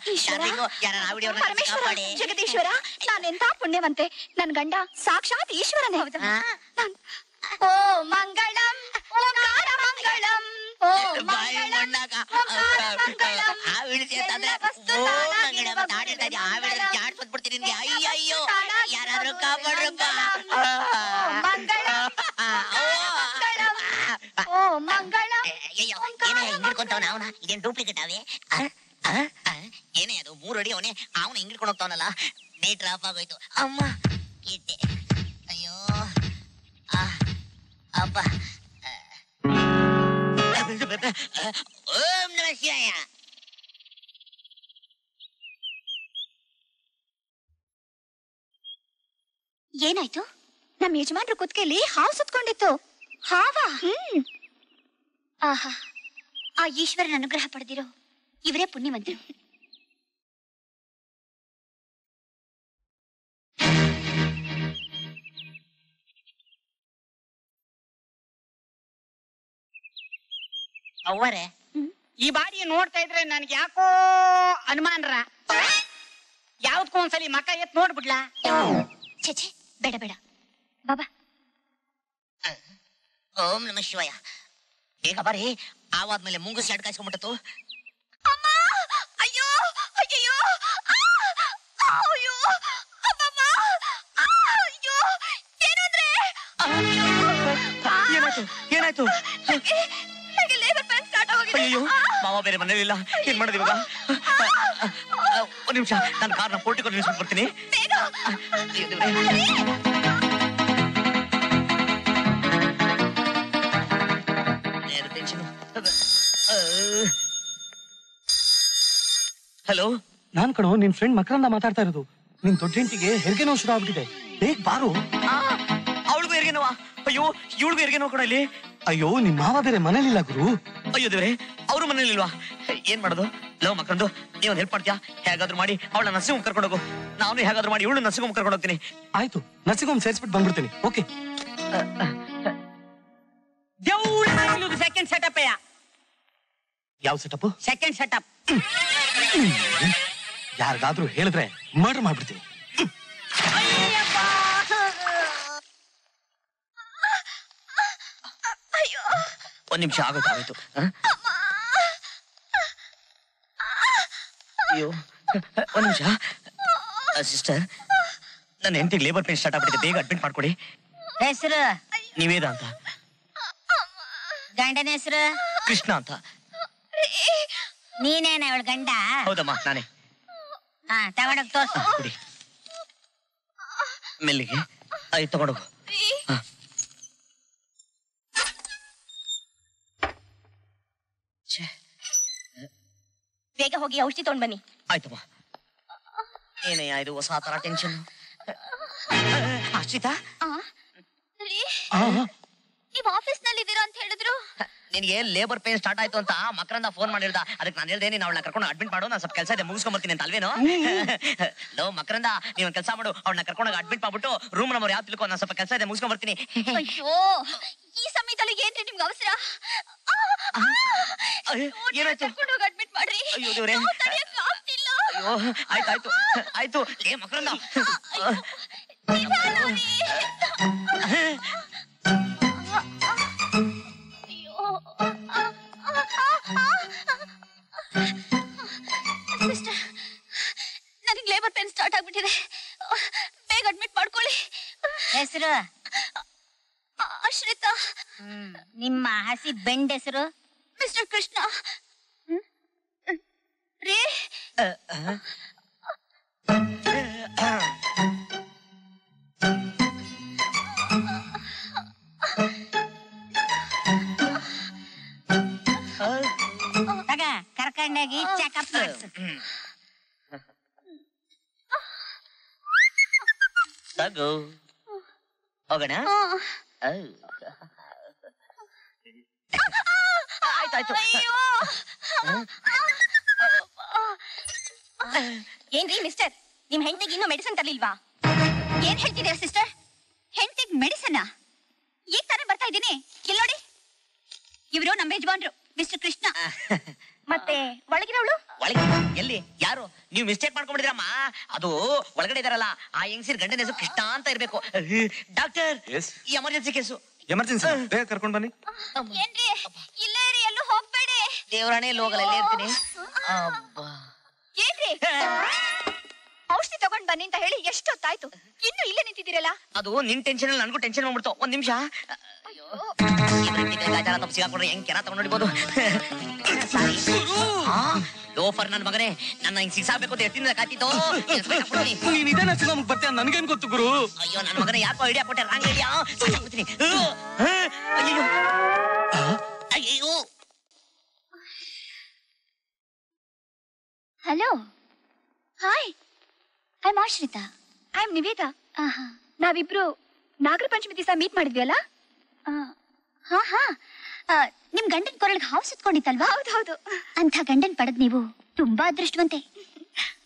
ಪರಮೇಶ್ವರ, ಜಗದೀಶ್ವರ, ನಾನೆಂತ ಪುಣ್ಯವಂತೆ. ನನ್ ಗಂಡ ಸಾಕ್ಷಾತ್ ಈಶ್ವರನೇ. ಹೌದಾ? ಓ ಮಂಗಳಂ ಓಂಕಾರ ಮಂಗಳಂ, ಓ ಮಂಗಳಂ ಓಂಕಾರ ಮಂಗಳಂ. ಅಯ್ಯಯ್ಯೋ, ಯಾರಾದ್ರೂ ಕಾಪಾಡ್ರಪ್ಪ. ಓ ಮಂಗಳಂ. ಅಯ್ಯೋ, ಏನೇ ಹಿಂಗಿಡ್ಕೊಂತವನ ಅವನ? ಇದೇನ್ ಡೂಪ್ಲಿಕೇಟ್ ಅವೇ? ಏನೇ ಅದು 3 ಅಡಿ ಅವನೇ, ಅವನ ಹಿಂಗಿಡ್ಕೊಂಡು ಹೋಗ್ತಾವನಲ್ಲ. ಮೀಟರ್ ಆಫ್ ಆಗೋಯ್ತು. ಅಮ್ಮ ಕಿಟ್ಟೆ. ಅಯ್ಯೋ ಅಪ್ಪ. ಓಂ ನಮಃ ಶಿವಾಯ. ಏನಾಯ್ತು? ನಮ್ಮ ಯಜಮಾನ್ರ ಕುತ್ತಿಗೆಯಲ್ಲಿ ಹಾವು ಸುತ್ಕೊಂಡಿತ್ತು. ಹಾವಾ? ಆಹಾ, ಆ ಈಶ್ವರನ ಅನುಗ್ರಹ ಪಡೆದಿರೋ ಇವರೇ ಪುಣ್ಯವಂತರು. ಅವ್ವರೇ, ಈ ಬಾಡಿ ನೋಡ್ತಾ ಇದ್ರೆ ನನ್ಗೆ ಯಾಕೋ ಅನುಮಾನ್ರ. ಯಾವ್ದಕ್ಕೂ ಒಂದ್ಸಲಿ ಮಕ್ಕ ಎತ್ ನೋಡ್ಬಿಡ್ಲಾ? ಛೇ, ಬೇಡ ಬೇಡ ಬಾಬಾ. ಓಂ ನಮಃ ಶಿವಾಯ. ಬೇಗ ಬರ್ರಿ, ಆವಾದ್ಮೇಲೆ ಮುಂಗುಸಿ ಅಡ್ ಕಾಯಿಸ್ಕೊಂಡ್ಬಿಟ್ಟು. ಅಮ್ಮ, ಅಯ್ಯೋ ಅಯ್ಯೋ, ಅಯ್ಯೋ ಅಮ್ಮಮ್ಮ, ಅಯ್ಯೋ ಏನಂದ್ರೆ? ಏನಾಯ್ತು ಏನಾಯ್ತು? ನನಗೆ ಲೇಬರ್ ಪೇನ್ ಸ್ಟಾರ್ಟ್ ಆಗೋಗಿದೆ. ಅಯ್ಯೋ, ಮಾವ ಬೇರೆ ಮನೇಲಿ ಇಲ್ಲ, ಏನ್ ಮಾಡೋದು ಇವಾಗ? ಒಂದ್ ನಿಮಿಷ, ನಾನು ಕಾರ್ನ ಪೋರ್ಟಿಕಲ್ ನಿಲ್ಸ್ಬಿಟ್ಟು ಬರ್ತೀನಿ. ಹಲೋ, ನಾನ್ ಕಣೋ ನಿನ್ ಫ್ರೆಂಡ್ ಮಕರಂದ ಮಾತಾಡ್ತಾ ಇರೋದು. ನಿನ್ ದೊಡ್ಡ ಹೆಂಡತಿಗೆ ಹೆರಿಗೆ ನೋವು ಶುರು ಆಗ್ಬಿಟ್ಟಿದೆ, ಬೇಗ ಬಾರು. ಅವಳಿಗೂ ಹೆರಿಗೆ ನೋವಾ? ಅಯ್ಯೋ, ಇವಳಿಗೂ ಹೆರಿಗೆ ನೋವು ಕಣ ಇಲ್ಲಿ. ಅಯ್ಯೋ, ನಿಮ್ ಮಾವ ಬೇರೆ ಮನೇಲಿಲ್ಲ ಗುರು. ಅಯ್ಯೋ ದೇವ್ರೆ, ಅವರು ಮನೇಲಿಲ್ವಾ? ಏನ್ ಮಾಡೋದು? ಲವ್ ಮಕ್ಕಂದು ನೀವೊಂದು ಹೆಲ್ಪ್ ಮಾಡ್ತೀಯಾ? ಹೇಗಾದ್ರೂ ಮಾಡಿ ಅವಳ ನರ್ಸಿಂಗ್ ಹೋಮ್ ಕರ್ಕೊಂಡು ಹೋಗು. ನಾನು ಹೇಗಾದ್ರೂ ಮಾಡಿ ಇವಳು ನರ್ಸಿಂಗ್ ಹೋಮ್ ಕರ್ಕೊಂಡು ಹೋಗ್ತೀನಿ. ಆಯ್ತು, ನರ್ಸಿಂಗ್ ಹೋಮ್ ಸೇರಿಸ್ಬಿಟ್ಟು ಬಂದ್ಬಿಡ್ತೀನಿ. ಓಕೆ. Second setup. ಯಾವ ಸೆಟಪ್? Second setup. ಯಾರಿಗಾದ್ರೂ ಹೇಳಿದ್ರೆ ಮರ್ಡರ್ ಮಾಡ್ಬಿಡ್ತೀನಿ. ಒಂದ್ ನಿಮಿಷ ಆಗೋಯ್ತು. ಅಯ್ಯೋ, ಒಂದ್ ನಿಮಿಷ ಸಿಸ್ಟರ್, ನನ್ನ ಹೆಂಡತಿಗೆ ಲೇಬರ್ ಪೇನ್ ಸ್ಟಾರ್ಟ್ ಆಗ್ಬಿಟ್ಟಿದೆ, ಬೇಗ ಅಡ್ಮಿಟ್ ಮಾಡ್ಕೊಡಿ. ಹೆಸರು? ನಿವೇದ ಅಂತ. ಗಂಡನ ಹೆಸರು? ಕೃಷ್ಣ ಅಂತ. ನೀನೇನ ಅವಳ ಗಂಡ? ಹೌದಮ್ಮ, ನಾನೇ. ಹಾ, ತಗೊಂಡೋಗ್ ತೋರ್ಸು. ಕುಡಿ ಮೆಲ್ಲಿಗೆ. ಆಯ್ತು, ತಗೊಂಡೋಗು. ಬೇಗ ಹೋಗಿ ಔಷಧಿ ತಗೊಂಡ್ ಬನ್ನಿ. ಆಯ್ತಮ್ಮ. ಏನಯ್ಯ ಇದು ಹೊಸ ತರ ಟೆನ್ಷನ್? ಅಶ್ವಿತಾ, ನೀವ್ ಆಫೀಸ್ ನಲ್ಲಿ ಇದ್ದೀರಾ ಅಂತ ಹೇಳಿದ್ರು. ನಿನ್ಗೆ ಲೇಬರ್ ಪೇನ್ ಸ್ಟಾರ್ಟ್ ಆಯ್ತು ಅಂತ ಮಕರಂದ ಫೋನ್ ಮಾಡಿರ್ದ. ಅದಕ್ಕೆ ನಾನು ಹೇಳ್ದೆ, ನೀನು ಅವಳನ್ನ ಕರ್ಕೊಂಡು ಅಡ್ಮಿಟ್ ಮಾಡು, ನಾನು ಸ್ವಲ್ಪ ಕೆಲಸ ಇದೆ ಮುಗಿಸ್ಕೊಂಡ್ ಬರ್ತೀನಿ ಅಂತ ಅಲ್ವೇನೋ? ಲೋ ಮಕರಂದ, ನೀವ್ ಕೆಲಸ ಮಾಡು, ಅವಳನ್ನ ಕರ್ಕೊಂಡೋಗಿ ಅಡ್ಮಿಟ್ ಮಾಡ್ಬಿಟ್ಟು ರೂಮ್ ನಂಬರ್ ಯಾವ ತಿಳ್ಕೊ, ನಾನು ಸ್ವಲ್ಪ ಕೆಲಸ ಇದೆ ಮುಗಿಸ್ಕೊಂಡ್ ಬರ್ತೀನಿ. ಅಯ್ಯೋ, ಈ ಸಮಯದಲ್ಲಿ ಏನ್ರಿ ನಿಮ್ಗೆ ಅವಸರ? ಏನಾಯ್ತು? ಕರ್ಕೊಂಡೋಗಿ ಅಡ್ಮಿಟ್ ಮಾಡ್ರಿ. ಅಯ್ಯೋ ದೇವ್ರೆ. ಆಗ್ತಿಲ್ಲ. ಅಯ್ಯೋ, ಆಯ್ತು ಆಯ್ತು. ಏ ಮಕರಂದ, ಸಿಸ್ಟರ್, ನನಗೆ ಲೇಬರ್ ಪೇನ್ ಸ್ಟಾರ್ಟ್ ಆಗ್ಬಿಟ್ಟಿದೆ, ಬೇಗ ಅಡ್ಮಿಟ್ ಮಾಡ್ಕೊಳ್ಳಿ. ಹೆಸರು? ಅಶ್ರಿತಾ. ನಿಮ್ಮ ಹಸಿ ಬೆಂಡ್ ಹೆಸರು? ಮಿಸ್ಟರ್ ಕೃಷ್ಣ. ರೀ, ತಗ ಕರ್ಕೊಂಡೋಗಿ ಚೆಕಪ್ ಮಾಡಿಸು. ತಗೋ, ಹೋಗೋಣ. ಆಯ್ತಾಯ್ತು. ಏನ್ರಿ ಮಿಸ್ಟರ್, ನಿಮ್ ಹೆಂಡತಿಗೆ ಇನ್ನೂ ಮೆಡಿಸಿನ್ ತರ್ಲಿಲ್ವಾ? ಏನ್ ಹೇಳ್ತಿದ್ದೀರಾ ಸಿಸ್ಟರ್? ಹೆಂಡತಿಗೆ ಮೆಡಿಸನ್? ಈಗ ತಾನೇ ಬರ್ತಾ ಇದ್ದೀನಿ, ಇಲ್ಲಿ ನೋಡಿ. ಇವರು ನಮ್ಮ ಯಜಮಾನ್ರು ಮಿಸ್ಟರ್ ಕೃಷ್ಣ. ಮತ್ತೆ ಒಳಗಿರೋಳು? ಒಳಗೆ ಎಲ್ಲಿ? ಯಾರು? ನೀವು ಮಿಸ್ಟೇಕ್ ಮಾಡ್ಕೊಂಡ್ಬಿಟ್ಟಿದ್ರಮ್ಮ. ಅದು ಒಳಗಡೆ ಇದಾರಲ್ಲ, ಆ ಹೆಂಗಸಿರ್ ಗಂಡನ ಹೆಸರು ಕೃಷ್ಣ ಅಂತ ಇರ್ಬೇಕು. ಡಾಕ್ಟರ್, ಈ ಎಮರ್ಜೆನ್ಸಿ ಕೇಸು. ಎಮರ್ಜೆನ್ಸಿ, ಬೇಗ ಕರ್ಕೊಂಡ್ ಬನ್ನಿ. ಏನ್ರಿ, ಇಲ್ಲೇ ಇರಿ, ಎಲ್ಲೂ ಹೋಗ್ಬೇಡಿ. ದೇವರಾಣೆ ಲೋಗಲ್ ಎಲ್ಲೇ ಇರ್ತೀನಿ. ಏನ್ರಿ, ಔಷಧಿ ತಗೊಂಡ್ ಬನ್ನಿ ಅಂತ ಹೇಳಿ ಎಷ್ಟೊತ್ತಾಯ್ತು, ಇನ್ನು ಇಲ್ಲೇ ನಿಂತಿದ್ದೀರಲ್ಲ? ಅದು ನಿನ್ ಟೆನ್ಷನ್ ಅಲ್ಲಿ ನನಗೂ ಟೆನ್ಷನ್ ಮಾಡ್ಬಿಡ್ತು. ಒಂದ್ ನಿಮಿಷ. ಗಾಚಾರ ತಪ್ಪು ಸಿಗಾಕೊಂಡ್ರೆ ಹೆಂಗ್ ಕೆರ ತಗೊಂಡ್ ನೋಡಿಬೋದು. ಲೋಫರ್ ನನ್ ಮಗನೇ, ನನ್ನ ಹಿಂಗ್ ಸಿಕ್ಸಾಕ್ಬೇಕು ಅಂತ ಎತ್ತಿಂದ ಕಾತಿದ್ದು. ನೀನ್ ಇದೇ ನರ್ಸಿಂಗ್ ಹೋಮ್ ಬರ್ತೀಯ ನನ್ಗೇನ್ ಗೊತ್ತು ಗುರು? ಅಯ್ಯೋ ನನ್ನ ಮಗನೇ, ಯಾಕೋ ಐಡಿಯಾ ಕೊಟ್ಟೆ, ರಾಂಗ್ ಐಡಿಯಾ. ಸಾಕಾಗ್ಬಿಡ್ತೀನಿ. ಅಯ್ಯೋ ಅಯ್ಯೋ. Hello, hi, I am Ashrita. I am Niveda. ನಾವಿಬ್ರು ನಾಗರ ಪಂಚಮಿ ದಿವಸ ಮೀಟ್ ಮಾಡಿದ್ವಿ ಅಲ್ಲ? ಹಾ ಹಾ, ನಿಮ್ ಗಂಡನ್ ಕೊರಳಿಗೆ ಹಾವು ಸುತ್ಕೊಂಡಿತ್ತಲ್ವಾ? ಹೌದು. ಅಂತ ಗಂಡನ್ ಪಡೆದ್ ನೀವು ತುಂಬಾ ಅದೃಷ್ಟವಂತೆ.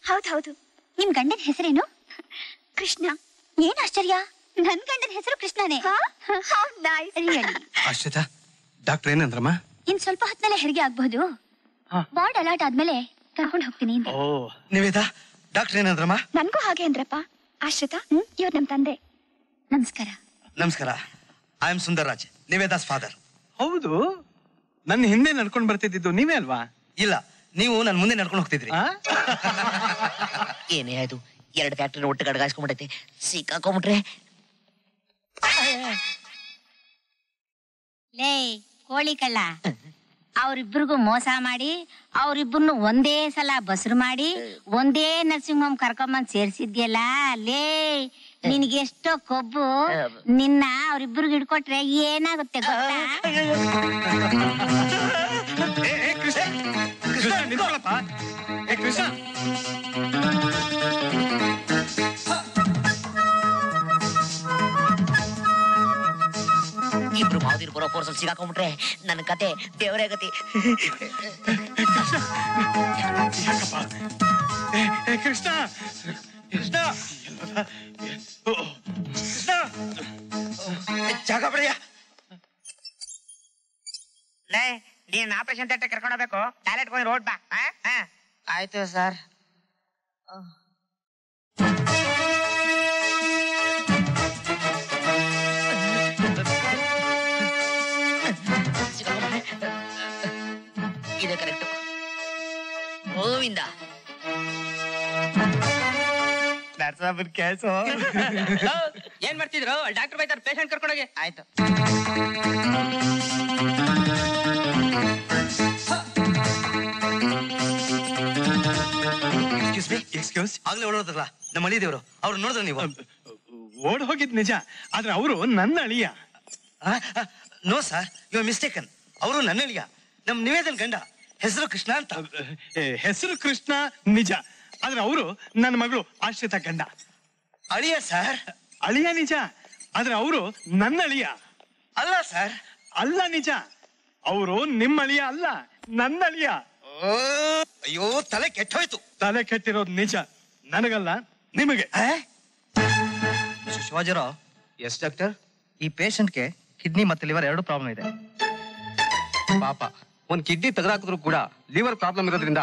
ಹೌದು. ನಿಮ್ ಗಂಡನ್ ಹೆಸರೇನು? ಕೃಷ್ಣ. ಏನ್ ಆಶ್ಚರ್ಯ, ನನ್ ಗಂಡನ ಹೆಸರು ಕೃಷ್ಣನೇ. ಆಶ್ರಿತಾ, ಡಾಕ್ಟರ್ ಏನಂದ್ರಮ್ಮ? ಇನ್ ಸ್ವಲ್ಪ ಹೊತ್ತಿನಲ್ಲೇ ಹೆರಿಗೆ ಆಗ್ಬಹುದು. ವಾರ್ಡ್ ಅಲರ್ಟ್ ಆದ್ಮೇಲೆ ಕರ್ಕೊಂಡು ಹೋಗ್ತೀನಿ. ಓ ನಿವೇದಾ, ಡಾಕ್ಟರ್ ಏನಂದ್ರಮ್ಮ? ನನ್ಗೂ ಹಾಗೆ ಅಂದ್ರಪ್ಪ. ಆಶ್ರಿತಾ, ಇವ್ರು ನಮ್ ತಂದೆ. ನಮಸ್ಕಾರ. ನಮಸ್ಕಾರ. I am Sundarraj, Niveda's father. ಹೌದು, ನನ್ನ ಹಿಂದೆ ನಡ್ಕೊಂಡು ಬರ್ತಿದ್ದು ನೀವೇ ಅಲ್ವಾ? ಇಲ್ಲ, ನೀವು ನನ್ ಮುಂದೆ ನಡ್ಕೊಂಡು ಹೋಗ್ತಿದ್ರಿ. ಏನೇ ಆಯ್ತು, 2 ಫ್ಯಾಕ್ಟ್ರಿನ ಒಟ್ಟಿಗೆ ಅಡಗಾಯಿಸ್ಕೊಂಡ್ಬಿಟ್ಟೈತೆ. ಸಿಕ್ಕಾಕೊಂಡ್ಬಿಟ್ರೆ ಲೇ ಕೋಳಿ ಕಳ್ಳ, ಅವ್ರಿಬ್ರಿಗೂ ಮೋಸ ಮಾಡಿ ಅವ್ರಿಬ್ಬರನ್ನು ಒಂದೇ ಸಲ ಬಸ್ರು ಮಾಡಿ ಒಂದೇ ನರ್ಸಿಂಗ್ ಹೋಮ್ ಕರ್ಕೊಂಬಂದ್ ಸೇರ್ಸಿದ್ಯಲ್ಲ. ಲೇ ನಿನ್ಗೆಷ್ಟೋ ಕೊಬ್ಬು, ನಿನ್ನ ಅವ್ರಿಬ್ರಿಗೆ ಹಿಡ್ಕೊಟ್ರೆ ಏನಾಗುತ್ತೆ ಗೊತ್ತಾ? ಇಬ್ರು ಮಾವದಿರು ಬರೋ ಫೋರ್ಸಲ್ಲಿ ಸಿಗಾಕೊಂಡ್ಬಿಟ್ರೆ ನನ್ನ ಕತೆ ದೇವರೇ ಗತಿ. ಕೃಷ್ಣ, ಜಾಗ ಬಿಡಯ್ಯ. ಲೇ, ನೀನ್ ಆಪರೇಷನ್ ಥಿಯೇಟರ್ ಕರ್ಕೊಂಡು ಹೋಗ್ಬೇಕು. ಟಾಯ್ಲೆಟ್ ಹೋಗಿ ರೋಡ್ ಬಾ. ಆಯ್ತು ಸರ್. ಇದೆ ಕರೆಕ್ಟ್. ಗೋವಿಂದ ಏನ್ ಮಾಡ್ತಿದ್ರು? ಡಾಕ್ಟರ್ ಬೈತಾರ, ಪೇಷಂಟ್ ಕರ್ಕೊಂಡೋಗಿ. ಆಯ್ತು. ಎಕ್ಸ್ಕ್ಯೂಸ್, ಆಗ್ಲೇ ಓಡೋದ್ರಲ್ಲ ನಮ್ಮ ಅಳಿ ದೇವ್ರು, ಅವ್ರು ನೋಡಿದ್ರ ನೀವು? ಓಡ್ ಹೋಗಿದ್ ನಿಜ, ಆದ್ರೆ ಅವರು ನನ್ನ ಅಳಿಯ. No sir, you are mistaken. ಅವರು ನನ್ನ ಅಳಿಯ, ನಮ್ ನಿವೇದನ್ ಗಂಡ. ಹೆಸರು ಕೃಷ್ಣ ಅಂತ. ಹೆಸರು ಕೃಷ್ಣ ನಿಜ, ಆದ್ರೆ ಅವರು ನನ್ನ ಮಗಳು ಆಶ್ರಿತ ಗಂಡ. ಅಳಿಯ ಸರ್. ಅಳಿಯ ನಿಜ, ಆದ್ರೆ ಅವರು ನನ್ನ ಅಳಿಯ. ಅಲ್ಲ ಸರ್. ಅಲ್ಲ ನಿಜ, ಅವರು ನಿಮ್ಮ ಅಳಿಯ ಅಲ್ಲ, ನನ್ನ ಅಳಿಯ. ಅಯ್ಯೋ, ತಲೆ ಕೆಟ್ಟೋಯ್ತು. ತಲೆ ಕೆಟ್ಟಿರೋದು ನಿಜ, ನನಗಲ್ಲ ನಿಮಗೆ. ಶಿವಾಜಿರಾವ್. Yes doctor. ಈ ಪೇಷಂಟ್ಗೆ ಕಿಡ್ನಿ ಮತ್ತೆ ಲಿವರ್ 2 ಪ್ರಾಬ್ಲಮ್ ಇದೆ. ಪಾಪ, ಒಂದ್ ಕಿಡ್ನಿ ತೆಗೆದಾಕಿದ್ರು ಕೂಡ ಲಿವರ್ ಪ್ರಾಬ್ಲಮ್ ಇರೋದ್ರಿಂದ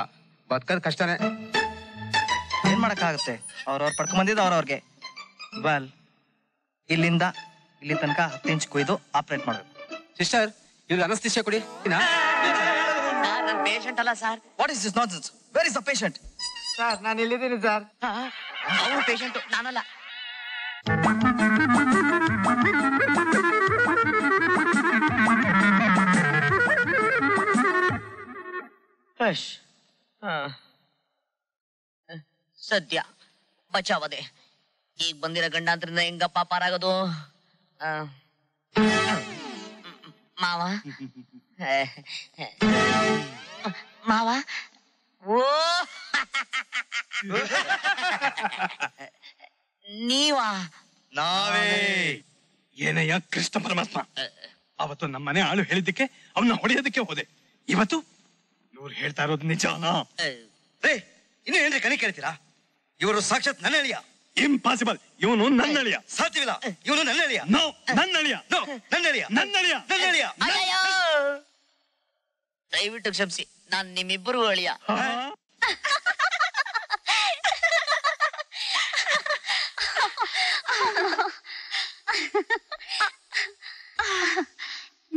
ಬದುಕೋದ್ ಕಷ್ಟನೇ. ಏನ್ ಮಾಡಕ್ಕಾಗತ್ತೆ, ಅವ್ರವ್ರು ಪಡ್ಕೊಂಬಂದಿದ್ದು ಅವ್ರವ್ರಿಗೆ. ವೆಲ್, ಇಲ್ಲಿಂದ ಇಲ್ಲಿ ತನಕ 10 ಇಂಚ್ ಕೊಯ್ದು ಆಪರೇಟ್ ಮಾಡ್ಬೇಕು. ಸಿಸ್ಟರ್, ಇವ್ರಿಗೆ ಅನಸ್ತಿಷ್ಯ ಕೊಡಿ. ನನ್ನ ಪೇಷಂಟ್ ಅಲ್ಲ sir. What is this nonsense? Where is the patient? Sir, ನಾನು ಇಲ್ಲಿದ್ದೀನಿ ಸರ್. ಅವ್ರು ಪೇಷಂಟ್, ನಾನಲ್ಲ. ಸದ್ಯ ಬಚಾವದೆ. ಈಗ ಬಂದಿರೋ ಗಂಡಾಂತರಿಂದ ಹೆಂಗಪ್ಪ ಪಾರಾಗೋದು? ಮಾವ ಮಾವ, ಓ ನೀವಾ? ನಾವೇ. ಏನಯ್ಯ ಕೃಷ್ಣ ಪರಮಾತ್ಮ, ಅವತ್ತು ನಮ್ಮನೆ ಆಳು ಹೇಳಿದ್ದಕ್ಕೆ ಅವನ್ನ ಹೊಡೆಯೋದಕ್ಕೆ ಹೋದೆ. ಇವತ್ತು ಇವ್ರು ಹೇಳ್ತಾ ಇರೋದು ನಿಜಾನಾ? ರೇ, ಇನ್ನು ಏನ್ರಿ ಕಣಿ ಕೇಳ್ತೀರಾ? ಇವರು ಸಾಕ್ಷಾತ್ ನನ್ನ ಅಳಿಯ. ಇಂಪಾಸಿಬಲ್, ಇವನು ನನ್ನ ಅಳಿಯ. ಸಾಧ್ಯವಿಲ್ಲ, ಇವನು ನನ್ನ ಅಳಿಯ. ನೋ, ನನ್ನ ಅಳಿಯ. ನೋ, ನನ್ನ ಅಳಿಯ. ನನ್ನ ಅಳಿಯ. ನನ್ನ ಅಳಿಯ. ಅಯ್ಯಯ್ಯೋ, ದಯವಿಟ್ಟು ಕ್ಷಮಿಸಿ, ನಾನ್ ನಿಮ್ಮಿಬ್ಬರು ಅಳಿಯ.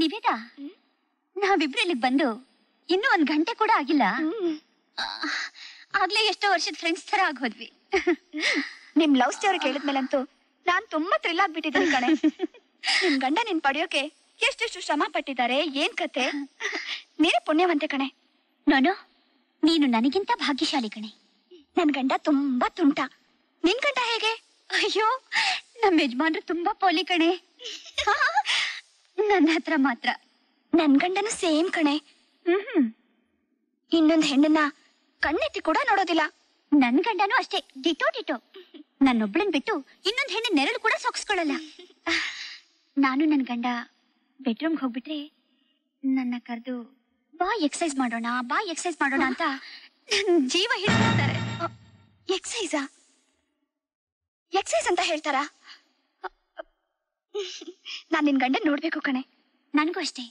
ನಿವೇದಾ, ನಾವಿಬ್ರು ಇಲ್ಲಿಗೆ ಬಂದು ಇನ್ನೂ 1 ಗಂಟೆ ಕೂಡ ಆಗಿಲ್ಲ. ಆಗ್ಲೇ ಎಷ್ಟೋ ವರ್ಷದ ಫ್ರೆಂಡ್ಸ್ ತರ ಆಗೋದ್ವಿ. ನಿಮ್ ಲವ್ ಸ್ಟೋರಿ ಕೇಳಿದ್ಮೇಲಂತೂ ನಾನ್ ತುಂಬಾ ಥ್ರಿಲ್ ಆಗ್ಬಿಟ್ಟಿದ್ದೀನಿ ಕಣೆ. ನಿಮ್ ಗಂಡ ನಿನ್ ಪಡೆಯೋಕೆ ಎಷ್ಟೆಷ್ಟು ಶ್ರಮ ಪಟ್ಟಿದ್ದಾರೆ, ಏನ್ ಕತೆ. ನೀನೇ ಪುಣ್ಯವಂತೆ ಕಣೆ. ನೋನು, ನೀನು ನನಗಿಂತ ಭಾಗ್ಯಶಾಲಿ ಕಣೆ. ನನ್ ಗಂಡ ತುಂಬಾ ತುಂಟ. ನಿನ್ ಗಂಡ ಹೇಗೆ? ಅಯ್ಯೋ, ನಮ್ ಯಜಮಾನ್ರು ತುಂಬಾ ಪೋಲಿ ಕಣೆ. ನನ್ನ ಹತ್ರ ಮಾತ್ರ ನನ್ ಗಂಡನು ಸೇಮ್ ಕಣೆ. ಇನ್ನೊಂದ್ ಹೆಣ್ಣನ್ನ ಕಣ್ಣೆತ್ತಿ ಕೂಡ ನೋಡೋದಿಲ್ಲ. ನನ್ ಗಂಡನು ಅಷ್ಟೇ, ಡಿಟೋ ಡಿಟೋ. ನನ್ನೊಬ್ಳನ್ ಬಿಟ್ಟು ಇನ್ನೊಂದ್ ಹೆಣ್ಣಿನ ನೆರಳು ಕೂಡ ಸೊಕ್ಸ್ಕೊಳ್ಳಲ್ಲ. ನಾನು ನನ್ನ ಗಂಡ ಬೆಡ್ರೂಮ್ಗೆ ಹೋಗ್ಬಿಟ್ರೆ ನನ್ನ ಕರೆದು ಬಾ ಎಕ್ಸಸೈಸ್ ಮಾಡೋಣ ಅಂತ ನನ್ನ ಜೀವ ಹಿಡಿತಾರೆ. ಎಕ್ಸಸೈಸ್ ಅಂತ ಹೇಳ್ತಾರ? ನಾನ್ ನಿನ್ ಗಂಡನ್ ನೋಡ್ಬೇಕು ಕಣೆ. ನನಗೂ ಅಷ್ಟೇ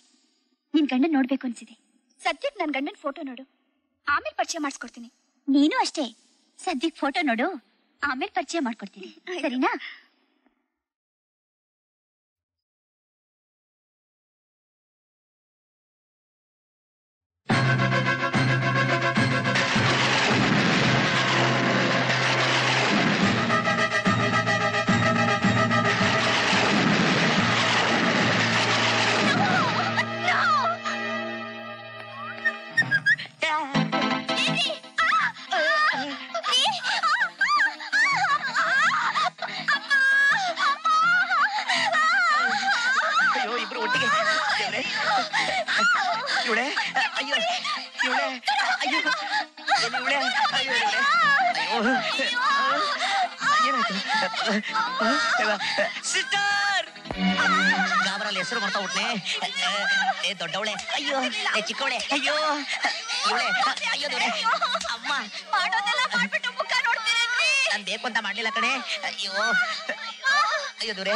ನಿನ್ ಗಂಡನ್ ನೋಡ್ಬೇಕು ಅನ್ಸಿದೆ. ಸದ್ಯಕ್ಕೆ ನನ್ ಗಂಡನ್ ಫೋಟೋ ನೋಡು, ಆಮೇಲೆ ಪರಿಚಯ ಮಾಡಿಸ್ಕೊಡ್ತೀನಿ. ನೀನು ಅಷ್ಟೇ, ಸದ್ಯಕ್ಕೆ ಫೋಟೋ ನೋಡು, ಆಮೇಲೆ ಪರಿಚಯ ಮಾಡ್ಕೊಡ್ತೀನಿ, ಸರಿನಾ? ಸಿಸ್ಟರ್ ಗಾಬರಲ್ಲಿ ಹೆಸರು ಮಾಡ್ತಾ ಬಿಟ್ನೆ. ಏ ದೊಡ್ಡವಳೆ, ಅಯ್ಯೋ ಏ ಚಿಕ್ಕವಳೆ, ಅಯ್ಯೋ ಇವಳೆ, ಅಯ್ಯೋ ದೊರೆ, ಅಮ್ಮ ನಾನ್ ಬೇಕು ಅಂತ ಮಾಡ್ಲಿಲ್ಲ ಕಣೆ. ಅಯ್ಯೋ ಅಯ್ಯೋ ದೊರೆ.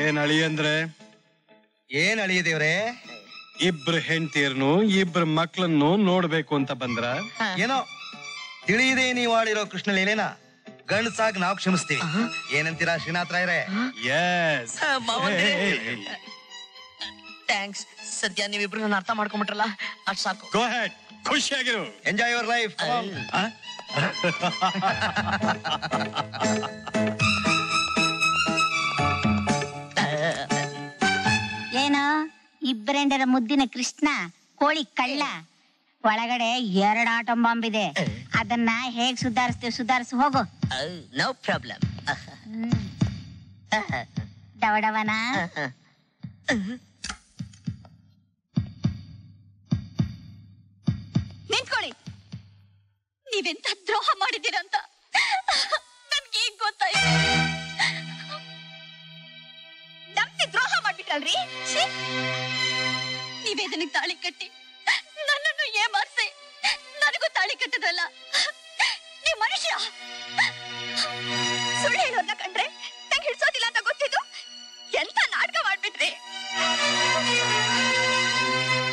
ಏನ್ ಅಳಿ ಅಂದ್ರೆ? ಏನ್ ಅಳಿಯ ದೇವ್ರೆ? ಇಬ್ರು ಹೆಂಡತಿಯರ್ನು ಇಬ್ರು ಮಕ್ಳನ್ನು ನೋಡ್ಬೇಕು ಅಂತ ಬಂದ್ರ? ಏನೋ ತಿಳಿಯದೆ ನೀವು ಆಡಿರೋ ಕೃಷ್ಣ ಲೀಲೆನ ಗಂಡಸಾಗ್ ನಾವು ಕ್ಷಮಿಸ್ತೀವಿ. ಏನಂತೀರಾ ಶ್ರೀನಾಥ್ ರಾಯರೇ? ಎಸ್. ಥ್ಯಾಂಕ್ಸ್. ಸದ್ಯ ನೀವಿಬ್ರು ನನ್ನ ಅರ್ಥ ಮಾಡ್ಕೊಂಡ್ಬಿಟ್ರಲ್ಲ, ಅಷ್ಟು ಸಾಕು. ಗೋ ಹೆಡ್, ಖುಷಿಯಾಗಿರು. Enjoy your life. ಏನು ಇಬ್ಬರೆಂಡರ ಮುದ್ದಿನ ಕೃಷ್ಣ ಕೋಳಿ ಕಳ್ಳ, ಒಳಗಡೆ 2 ಆಟಂ ಬಾಂಬ್ ಇದೆ. ಅದನ್ನ ಹೇಗ್ ಸುಧಾರಿಸಿ ಹೋಗು. No problem. ಡವಡವನ ನಿಂತ್ಕೊಳ್ಳಿ. ನೀವೆಂತ ದ್ರೋಹ ಮಾಡಿದ್ದೀರಂತ ನನ್ಗೆ ಈಗ ಗೊತ್ತಾಯ್ತು. ನಮ್ಗೆ ದ್ರೋಹ ಮಾಡ್ಬಿಟ್ರಲ್ರಿ. ನೀವೇ ಇದನ್ನ ತಾಳಿ ಕಟ್ಟಿ ನನ್ನನ್ನು ಏಮಾರ್ಸಿ ನನಗೂ ತಾಳಿ ಕಟ್ಟದಲ್ಲ. ನೀವ್ ಮನುಷ್ಯ. ಸುಳ್ಳು ಹೇಳೋರ್ನ ಕಂಡ್ರೆ ನಂಗೆ ಹಿಡ್ಸೋದಿಲ್ಲ ಅಂತ ಗೊತ್ತಿದ್ದು ಎಂತ ನಾಟಕ ಮಾಡ್ಬಿಟ್ರಿ.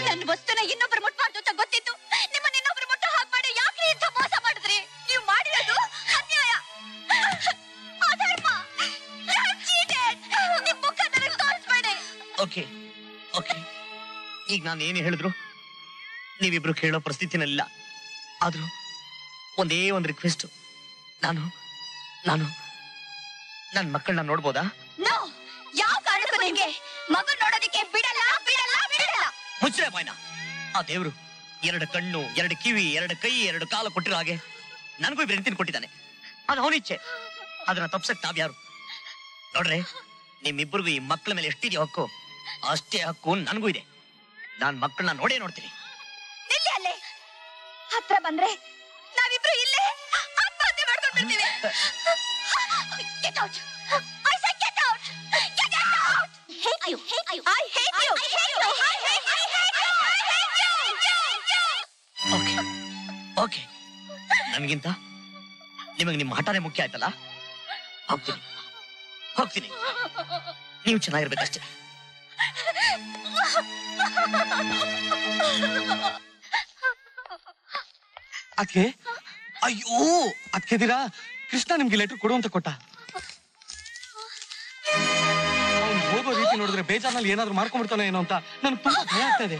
ನನ್ನ ವಸ್ತುನ ಇನ್ನೊಬ್ರು ಮುಟ್ಬಾರ್ದು ಅಂತ ಗೊತ್ತಿದ್ದು ನಿಮ್ಮನ್ನ ಇನ್ನೊಬ್ರು ಮುಟ್ಟ ಹಾಕ್ ಮಾಡಿ ಯಾಕ್ರಿ ಇಂಥ ಮೋಸ ಮಾಡಿದ್ರಿ? ನೀವು ಮಾಡಿರೋದು ಅನ್ಯಾಯ, ಅಧರ್ಮ. ನಿಮ್ ಮುಖ ನನಗೆ ತೋರಿಸ್ಬೇಡಿ. ಓಕೆ ಓಕೆ, ಈಗ ನಾನು ಏನು ಹೇಳಿದ್ರು ನೀವಿಬ್ರು ಕೇಳೋ ಪರಿಸ್ಥಿತಿನಲ್ಲ. ಆದ್ರೂ ಒಂದೇ ಒಂದು ರಿಕ್ವೆಸ್ಟ್, ನಾನು ನನ್ನ ಮಕ್ಕಳನ್ನ ನೋಡ್ಬೋದಾ? ನೋ, ಯಾವ ಕಾರಣಕ್ಕೂ ನಿಮಗೆ ಮಗು ನೋಡೋದಕ್ಕೆ ಬಿಡಲ್ಲ ಬಿಡಲ್ಲ ಬಿಡಲ್ಲ. ಮುಚ್ಚೆ ಬಾಯ್ನ. ಆ ದೇವ್ರು 2 ಕಣ್ಣು, 2 ಕಿವಿ, 2 ಕೈ, 2 ಕಾಲು ಕೊಟ್ಟಿರೋ ಹಾಗೆ ನನಗೂ ಇಬ್ರು ಹೆಂಡತಿನ ಕೊಟ್ಟಿದ್ದಾನೆ. ಅದು ಅವನಿಚ್ಛೆ. ಅದನ್ನ ತಪ್ಸಕ್ ನಾವ್ಯಾರು? ನೋಡ್ರೆ, ನಿಮ್ಮಿಬ್ಬರಿಗೂ ಈ ಮಕ್ಕಳ ಮೇಲೆ ಎಷ್ಟಿದೆಯೋ ಹಕ್ಕು, ಅಷ್ಟೇ ಹಕ್ಕು ನನಗೂ ಇದೆ. ನಾನ್ ಮಕ್ಕಳನ್ನ ನೋಡೇ ನೋಡ್ತೀನಿ. ನಿಲ್ಲಿ ಅಲ್ಲೇ. ಹತ್ರ ಬಂದ್ರೆ ನಾವಿಬ್ರು ಇಲ್ಲೇ ಆತ್ಮಹತ್ಯೆ ಮಾಡ್ಕೊಂಡ್ಬಿಡ್ತೀವಿ. Get out. I said get out. Get out. Hate you. I hate you. Okay okay, ನನ್ಗಿಂತ ನಿಮಗೆ ನಿಮ್ಮ ಹಠನೇ ಮುಖ್ಯ ಆಯ್ತಲ್ಲ. ಹೋಗ್ತೀನಿ. ನೀವು ಚೆನ್ನಾಗಿರ್ಬೇಕಷ್ಟೇ. ಅದ್ಕೆ ಅಯ್ಯೋ ಅದ್ಕೆದಿರಾ ಕೃಷ್ಣ ನಿಮ್ಗೆ ಲೆಟರ್ ಕೊಡು ಅಂತ ಕೊಟ್ಟ. ಅವ್ನು ಹೋಗೋ ರೀತಿ ನೋಡಿದ್ರೆ ಬೇಜಾರ್ನಲ್ಲಿ ಏನಾದ್ರು ಮಾಡ್ಕೊಂಡ್ಬಿಡ್ತಾನೆ ಏನೋ ಅಂತ ನನ್ಗೆ ತುಂಬಾ ಭಯ ಆಗ್ತಾ ಇದೆ.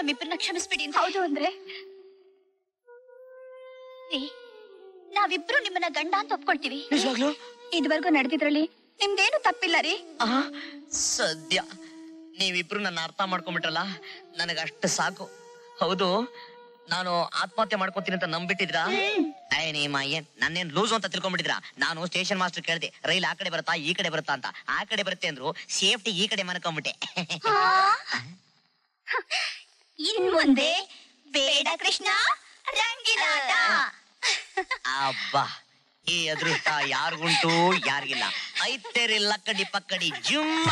ನಮ್ಮಿಬ್ಬರನ್ನ ಕ್ಷಮಿಸ್ಬಿಡಿ. ಹೌದು ಅಂದ್ರೆ ನಾವಿಬ್ರು ನಿಮ್ಮನ್ನ ಗಂಡ ಅಂತ ಒಪ್ಕೊಳ್ತೀವಿ. ನಿಜವಾಗ್ಲು ಇದುವರೆಗೂ ನಡೆದಿದ್ರಲ್ಲಿ ನಿಮ್ದೇನು ತಪ್ಪಿಲ್ಲ ರೀ. ಸದ್ಯ ನೀವಿಬ್ರು ನನ್ನ ಅರ್ಥ ಮಾಡ್ಕೊಂಡ್ಬಿಟ್ರಲ್ಲ, ನನಗಷ್ಟು ಸಾಕು. ಹೌದು, ನಾನು ಆತ್ಮಹತ್ಯೆ ಮಾಡ್ಕೊತೀನಿ ಅಂತ ನಂಬಿಟ್ಟಿದ್ರಾ? ನನ್ನೇನ್ ಲೂಸು ಅಂತ ತಿಳ್ಕೊಂಡ್ಬಿಟ್ಟಿದ್ರಾ? ನಾನು ಸ್ಟೇಷನ್ ಮಾಸ್ಟರ್ ಕೇಳಿದೆ, ರೈಲ್ ಆ ಕಡೆ ಬರುತ್ತಾ ಈ ಕಡೆ ಬರುತ್ತಾ ಅಂತ. ಆ ಕಡೆ ಬರುತ್ತೆ ಅಂದ್ರು, ಸೇಫ್ಟಿ ಈ ಕಡೆ ಮನ್ಕೊಂಡ್ಬಿಟ್ಟೆ. ಇನ್ ಮುಂದೆ ಬೇಡ ಕೃಷ್ಣ ರಂಗಿಲಾಟ. ಅಬ್ಬಾ, ಈ ಅದೃಷ್ಟ ಯಾರಿಗುಂಟು ಯಾರಿಗಿಲ್ಲ. ಐತೇರಿ ಲಕ್ಕಡಿ ಪಕ್ಕಡಿ ಜುಮ್ಮ.